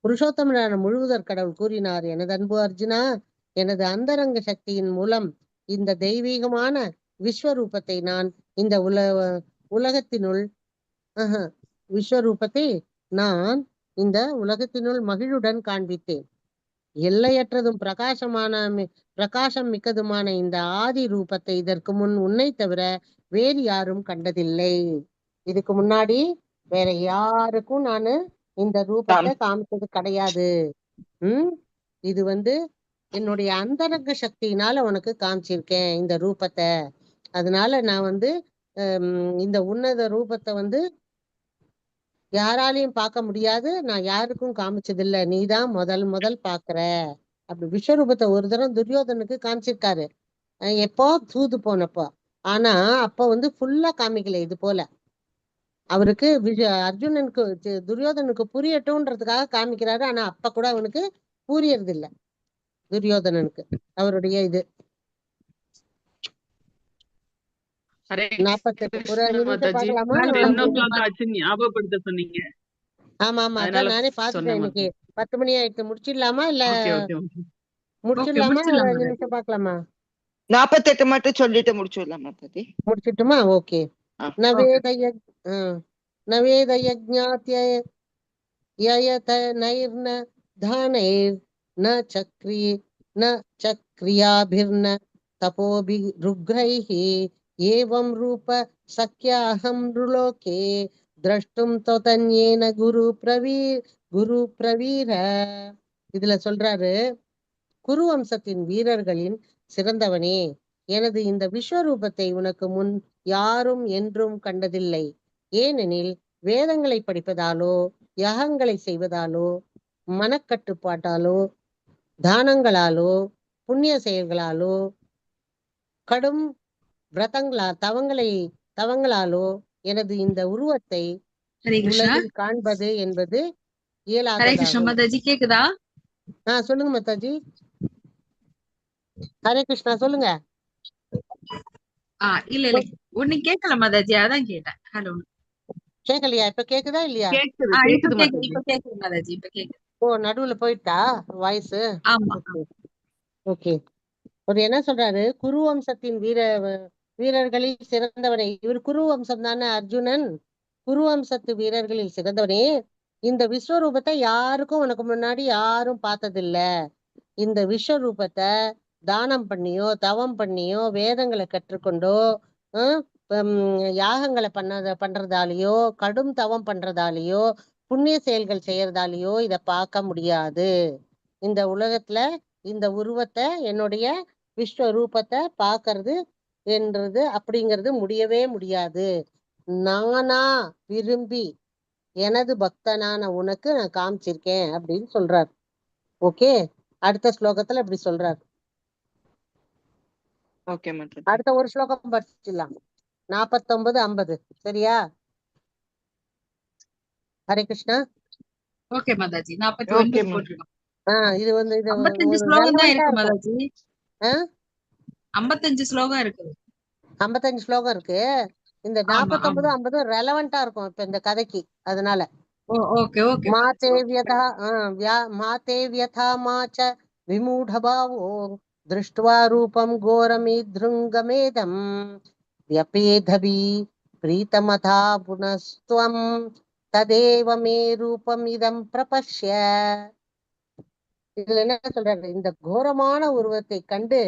புருஷோத்தமரான முழுவதற் கடவுள் கூறினார், எனது அன்பு அர்ஜுனா, எனது அந்தரங்க சக்தியின் மூலம் இந்த தெய்வீகமான விஸ்வரூபத்தை நான் இந்த உலகத்தினுள் விஸ்வரூபத்தை நான் இந்த உலகத்தினுள் மகிழுடன் காண்பித்தேன். எல்லையற்றதும் பிரகாசம் மிக்கதுமான இந்த ஆதி ரூபத்தை இதற்கு முன் உன்னை தவிர வேறு யாரும் கண்டதில்லை. இதுக்கு முன்னாடி வேற யாருக்கும் நானு இந்த ரூபத்தை காமிச்சது கிடையாது. இது என்னுடைய அந்தரங்க சக்தியினால உனக்கு காமிச்சிருக்கேன் இந்த ரூபத்தை. அதனால நான் இந்த உன்னத ரூபத்தை யாராலையும் பார்க்க முடியாது, நான் யாருக்கும் காமிச்சதில்லை, நீதான் முதல் பாக்குற. அப்படி விஸ்வரூபத்தை ஒரு தரம் துரியோதனுக்கு காமிச்சிருக்காரு, எப்போ தூது போனப்போ. ஆனா அப்ப ஃபுல்லா காமிக்கல. இது போல அவருக்கு அர்ஜுனனுக்கு துரியோதனுக்கு புரியட்டும்ன்றதுக்காக காமிக்கிறாரு. ஆனா அப்ப கூட அவனுக்கு புரியறது இல்ல துரியோதனனுக்கு அவருடைய இது. 48 ஆமா ஆமா, அதான் நானே பாத்துட்டேன். இன்னைக்கு 10 மணி ஆயிடுச்சு. முடிச்சிடலாமா இல்ல முடிச்சிடலாமா? 2 நிமிஷம் பாக்கலாமா? 48 மட்டும் சொல்லிட்டு முடிச்சிடலாமா? முடிச்சிட்டுமா? ஓகே. நவேத யஜ்ஞாத்ய யயதனைர்ன தானைர் ந சக்ரியாபிர்ன தபோபிருக்ரைஹி ஏவம் ரூப சக்யாஹம் நృலோகே திரஷ்டும் ததன்யேன குரு பிரவீர. இதுல சொல்றாரு, குரு வம்சத்தின் வீரர்களின் சிறந்தவனே, எனது இந்த விஸ்வரூபத்தை உனக்கு முன் யாரும் என்றும் கண்டதில்லை. ஏனெனில் வேதங்களை படிப்பதாலோ யாகங்களை செய்வதாலோ மனக்கட்டுப்பாட்டாலோ தானங்களாலோ புண்ணிய செயல்களாலோ கடும் தவங்களாலோ எனது இந்த உருவத்தை உலகில் காண்பது என்பது இயலாததாகும். கேக்குதா? சொல்லுங்க மாதாஜி. ஹரே கிருஷ்ணா, சொல்லுங்க. இல்ல ஒண்ணு கேட்கல மாதாஜி, அதான் கேட்டேன். ஹலோ, கேட்கலையா? இப்ப கேக்குதா இல்லையா? ஓ, நடுவுல போயிட்டா வாய்ஸ். ஓகே. ஒரு என்ன சொல்றாரு, குரு வம்சத்தின் வீரர்களில் சிறந்தவனே. இவர் குரு வம்சம் தானே அர்ஜுனன். குரு வம்சத்து வீரர்களில் சிறந்தவனே, இந்த விஸ்வரூபத்தை யாருக்கும் உனக்கு முன்னாடி யாரும் பார்த்ததில்ல. இந்த விஸ்வரூபத்தை தானம் பண்ணியோ தவம் பண்ணியோ வேதங்களை கற்றுக்கொண்டோ யாகங்களை பண்றதாலேயோ கடும் தவம் பண்றதாலேயோ புண்ணிய செயல்கள் செய்யறதாலேயோ இத பார்க்க முடியாது. இந்த உலகத்துல இந்த உருவத்தை, என்னுடைய விஸ்வரூபத்தை பார்க்கறது அப்படிங்கிறது முடியவே முடியாது. நானா விரும்பி எனது பக்தனான உனக்கு நான் காமிச்சிருக்கேன் அப்படின்னு சொல்றார். ஓகே, அடுத்த ஸ்லோகத்துல இப்படி சொல்றார். அடுத்த ஒரு ஸ்லோகம் படிச்சிடலாம், 49, 50. சரியா? ஹரே கிருஷ்ணா. ஓகே மாதாஜி. 49 போட்டுருக்கோம். இது இது 55 ஸ்லோகம் தான் இருக்கு மாதாஜி. 55 ஸ்லோகம் இருக்கு. 55 ஸ்லோகம் இருக்கு. இந்த 49, 50 ரெலவெண்டா இருக்கும் இப்ப இந்த கதைக்கு. அதனால மாதேவ்யதா மாச்ச விமூடபாவோ திருஷ்ட்வா ரூபம் கோரமித்ருங்கமேதம் வ்யபேதபி பிரீதமதா புனஸ்த்வம் ததேவ மே ரூபம் இதம் பிரபஷ்ய. இதுல என்ன சொல்றாரு, இந்த கோரமான உருவத்தை கண்டு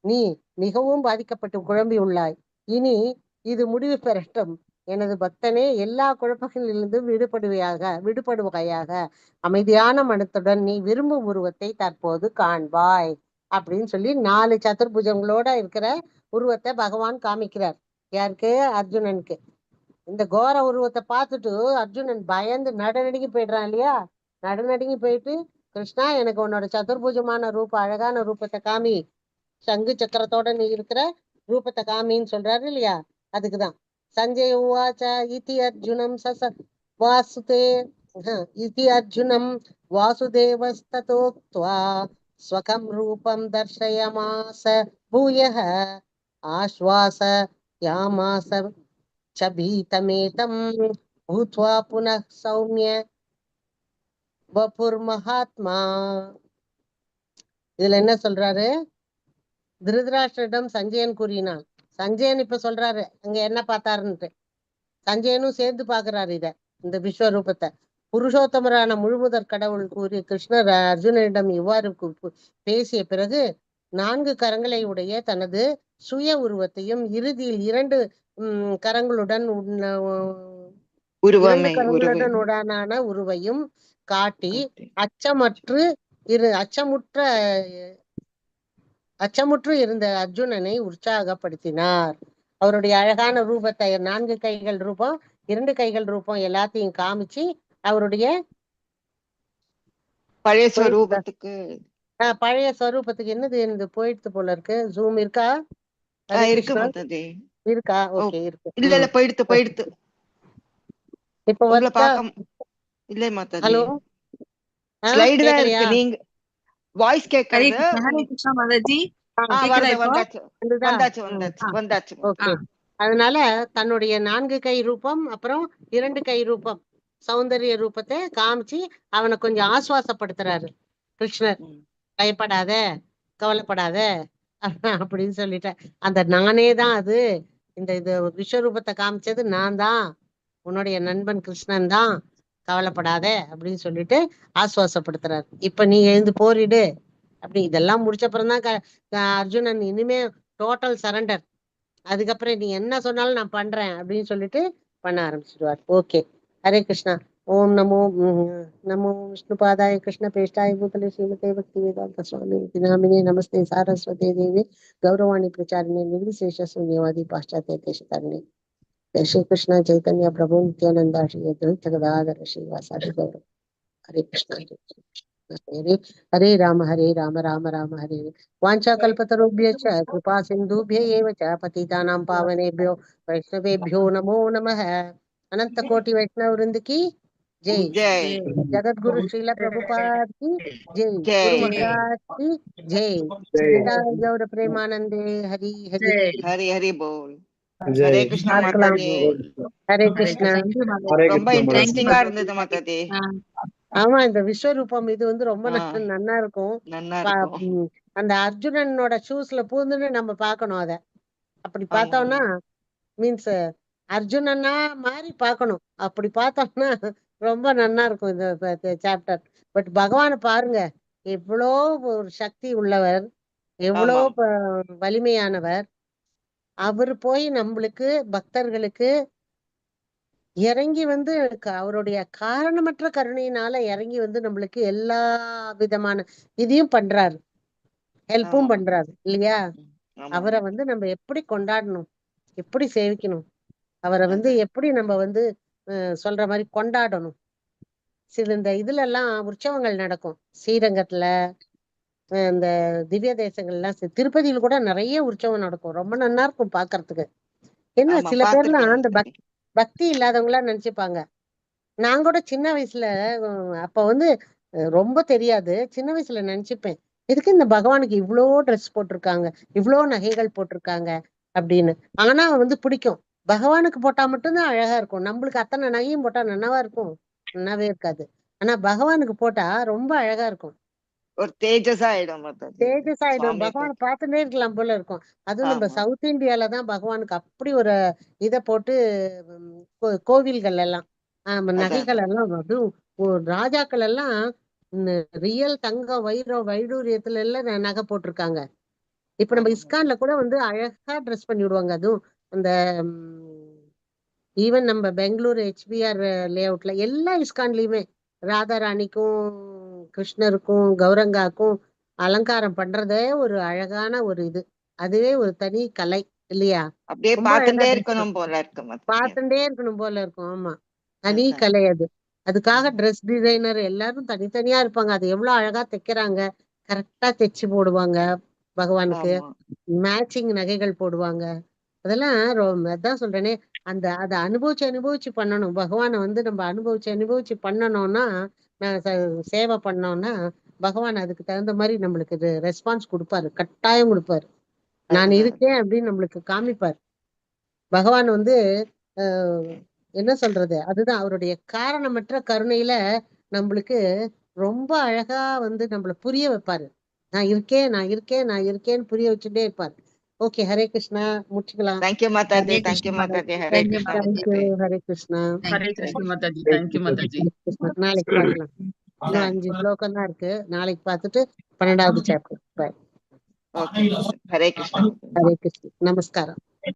நீ மிகவும் பாதிக்கப்பட்டு குழம்பி உள்ளாய். இனி இது முடிவு பெறட்டும். எனது பக்தனே, எல்லா குழப்பங்களிலிருந்தும் விடுபடுவாயாக. அமைதியான மனத்துடன் நீ விரும்பும் உருவத்தை தற்போது காண்பாய் அப்படின்னு சொல்லி 4 சதுர்புஜங்களோட இருக்கிற உருவத்தை பகவான் காமிக்கிறார். யாருக்கு? அர்ஜுனனுக்கு. இந்த கோர உருவத்தை பார்த்துட்டு அர்ஜுனன் பயந்து நடுநடுங்கி போயிடுறான் இல்லையா? நடுநடுங்கி போயிட்டு, கிருஷ்ணா, எனக்கு உன்னோட சதுர்புஜமான அழகான ரூபத்தை காமி, சங்கு சக்கரத்தோட நீ இருக்கிற ரூபத்தை காமின்னு சொல்றாரு இல்லையா? அதுக்குதான் சஞ்சய் உவாச்ச இதி அர்ஜுனம் வாசுதே இதி அர்ஜுனம் வாசுதேவஸ்ததோக்த்வா ஸ்வகம் ரூபம் தர்ஷயமாச பூயः ஆஸ்வாச யாமாச ச பீதமேதம் பூத்வா புனः சௌமிய வபுர் மகாத்மா. இதுல என்ன சொல்றாரு? திருதராஷ்டிரிடம் சஞ்சயன் கூறினான். சஞ்சயன் இப்ப சொல்றாரு அங்க என்ன பார்த்தாருன்ட்டு. சஞ்சயனும் சேர்ந்து பாக்குறாரு இந்த விஸ்வரூபத்தை. புருஷோத்தமரான முழுமுதற் கடவுள் கூறிய கிருஷ்ணர் அர்ஜுனனிடம் இவ்வாறு பேசிய பிறகு 4 கரங்களை உடைய தனது சுய உருவத்தையும் இறுதியில் 2 கரங்களுடன் உடனான உருவையும் காட்டி அச்சமுற்று இருந்த அர்ஜுனனை உற்சாகப்படுத்தினார். அவருடைய அழகான ரூபத்தை 4 கைகள் ரூபம், 2 கைகள் ரூபம் எல்லாத்தையும் காமிச்சு அவருடைய பழைய ஸ்வரூபத்துக்கு என்னது போயிடுத்து போல இருக்கு. ஜூம் இருக்கா? இருக்கா? ஓகே, இருக்கு. இல்ல போயிடுத்து. இப்ப இல்ல மாதாஜி, ஹலோ, ஸ்லைடு தான் இருக்கு. நீங்க வாய்ஸ் கேக்குறது. ஹரே கிருஷ்ணா மாதாஜி. வந்தாச்சு. அதனால தன்னுடைய 4 கை ரூபம் அப்புறம் 2 கை ரூபம் சௌந்தரிய ரூபத்தை காமிச்சு அவனை கொஞ்சம் ஆசுவாசப்படுத்துறாரு கிருஷ்ணர். பயப்படாத, கவலைப்படாத அப்படின்னு சொல்லிட்டேன். அந்த நானே தான் அது. இது விஸ்வரூபத்தை காமிச்சது நான் தான், உன்னுடைய நண்பன் கிருஷ்ணன் தான், கவலைப்படாத அப்படின்னு சொல்லிட்டு ஆசுவாசப்படுத்துறாரு. இப்ப நீ எழுந்து போரிடு அப்படி. இதெல்லாம் முடிச்சப்புறம் தான் அர்ஜுனன் இனிமே டோட்டல் சரண்டர். அதுக்கப்புறம் நீ என்ன சொன்னாலும் நான் பண்றேன் அப்படின்னு சொல்லிட்டு பண்ண ஆரம்பிச்சிடுவார். ஓகே, ஹரே கிருஷ்ணா. ஓம் நமோ விஷ்ணுபாதாய கிருஷ்ண பேஷ்டாய பூதலே ஸ்ரீமதே பக்தி வேதாந்த சுவாமி நாமினே நமஸ்தே சாரஸ்வதே தேவி கௌரவாணி பிரச்சாரிணே நிர்விசேஷ शून्यवादी पाश्चात्य देशतारिणे जय श्री कृष्ण चैतन्य प्रभु नित्यानंद श्री अद्वैत गदाधर श्रीवासादि गौर. हरे कृष्ण हरे राम राम राम हरे हरे. वाञ्छा कल्पतरुभ्यश्च कृपा सिन्धुभ्य एव च पतितानां पावनेभ्यो वैष्णवेभ्यो नमो नमः. अनंत कोटि वैष्णव वृंद की जय. जगत गुरु श्रील प्रभुपाद की जय. गुरु महाराज की जय. गौर प्रेमानंदे हरि हरि हरि हरि बोल. जय. हरे कृष्णा माताजी. हरे कृष्णा. ரொம்ப இன்ட்ரெஸ்டிங்கா இருந்தது மாதாஜி. ஆமா, இந்த விஸ்வரூபம் இது ரொம்ப நல்லா இருக்கும். அந்த அர்ஜுனனோட ஷூஸ்ல பூந்துன்னு நம்ம பாக்கணும். அத அப்படி பார்த்தோம்னா மீன்ஸ் அர்ஜுனனா மாதிரி பாக்கணும். அப்படி பார்த்தோம்னா ரொம்ப நல்லா இருக்கும் இந்த சாப்டர். பட் பகவான பாருங்க, எவ்வளோ ஒரு சக்தி உள்ளவர், எவ்வளோ வலிமையானவர். அவரு போய் நம்மளுக்கு பக்தர்களுக்கு இறங்கி அவருடைய காரணமற்ற கருணையினால இறங்கி நம்மளுக்கு எல்லா விதமான இதையும் பண்றாரு, ஹெல்ப்பும் பண்றாரு இல்லையா? அவரை நம்ம எப்படி கொண்டாடணும், எப்படி சேவிக்கணும், அவரை எப்படி நம்ம சொல்ற மாதிரி கொண்டாடணும். சில இந்த இதுல எல்லாம் உற்சவங்கள் நடக்கும் ஸ்ரீரங்கத்துல, இந்த திவ்ய தேசங்கள்லாம் திருப்பதியில கூட நிறைய உற்சவம் நடக்கும். ரொம்ப நல்லா இருக்கும் பாக்குறதுக்கு. என்ன சில பேர்லாம் அந்த பக்தி இல்லாதவங்களா நினைச்சுப்பாங்க. நான் கூட சின்ன வயசுல அப்ப ரொம்ப தெரியாது. சின்ன வயசுல நினைச்சுப்பேன், எதுக்கு இந்த பகவானுக்கு இவ்வளோ ட்ரெஸ் போட்டிருக்காங்க, இவ்வளோ நகைகள் போட்டிருக்காங்க அப்படின்னு. ஆனா பிடிக்கும். பகவானுக்கு போட்டா மட்டும்தான் அழகா இருக்கும். நம்மளுக்கு அத்தனை நகையும் போட்டா நன்னாவா இருக்கும்? நன்னாவே இருக்காது. ஆனா பகவானுக்கு போட்டா ரொம்ப அழகா இருக்கும். ஒரு தேஜஸ் ஆயிடும். பகவான் பார்த்துட்டே இருக்கலாம் போல இருக்கும். அதுவும் நம்ம சவுத் இந்தியாலதான் பகவானுக்கு அப்படி ஒரு இத போட்டு கோவில்கள் எல்லாம் நகைகள் எல்லாம் ராஜாக்கள் எல்லாம் ரியல் தங்கம் வைடூரியத்துல எல்லாம் நகை போட்டிருக்காங்க. இப்ப நம்ம ஆமா. இஸ்கான்ல கூட வந்து அழகா ட்ரெஸ் பண்ணி விடுவாங்க. அதுவும் அந்த ஈவன் நம்ம பெங்களூர் HBR லேஅவுட்ல எல்லா இஸ்கான்லயுமே ராதா ராணிக்கும் கிருஷ்ணருக்கும் கௌரங்காக்கும் அலங்காரம் பண்றதே ஒரு அழகான ஒரு இது. அதுவே ஒரு தனி கலை இல்லையா? அப்படியே ரொம்ப அழகா பார்த்துட்டே ட்ரெஸ் இருக்கணும் போல இருக்கு மாதாஜி. பார்த்துட்டே இருக்கணும் போல இருக்கும். ஆமா, தனி அதுதான். கலை அது. அதுக்காக ட்ரெஸ் டிசைனர் எல்லாரும் தனித்தனியா இருப்பாங்க. அது எவ்வளவு அழகா தைக்கிறாங்க, கரெக்டா தைச்சு போடுவாங்க. பகவானுக்கு ஆமா மேட்சிங் நகைகள் போடுவாங்க. அதெல்லாம் அதான் சொல்றேனே, அத அனுபவிச்சு அனுபவிச்சு பண்ணணும். பகவானை வந்து நம்ம அனுபவிச்சு அனுபவிச்சு பண்ணணும்னா, சேவை பண்ணோம்னா பகவான் அதுக்கு தகுந்த மாதிரி நம்மளுக்கு ரெஸ்பான்ஸ் கொடுப்பாரு, கட்டாயம் கொடுப்பாரு. நான் அதுதான். இருக்கேன் அப்படின்னு நம்மளுக்கு காமிப்பார். பகவான் வந்து அஹ், என்ன சொல்றது, அதுதான் அவருடைய காரணமற்ற கருணையில நம்மளுக்கு ரொம்ப அழகா வந்து நம்மள புரிய வைப்பாரு. நான் இருக்கேன், நான் இருக்கேன், நான் இருக்கேன்னு புரிய வச்சுட்டே இருப்பாரு. ஓகே, ஹரே கிருஷ்ணா, முடிச்சுக்கலாம். Thank you Mataji, Hare thank you Krishna Mataji, Hare thank you Krishna Mataji thank you, Mataji. Hare Krishna. Hare thank you Krishna Mataji, Thank thank you you, Mataji. Hare Krishna. நாளைக்கு பார்க்கலாம். இன்னும் 5 ஸ்லோகம் தான் இருக்கு. நாளைக்கு பார்த்துட்டு 12வது சாப்டர். ஓகே மாதாஜி, ஹரே கிருஷ்ணா மாதாஜி. ஹரே கிருஷ்ணா, நமஸ்காரம்.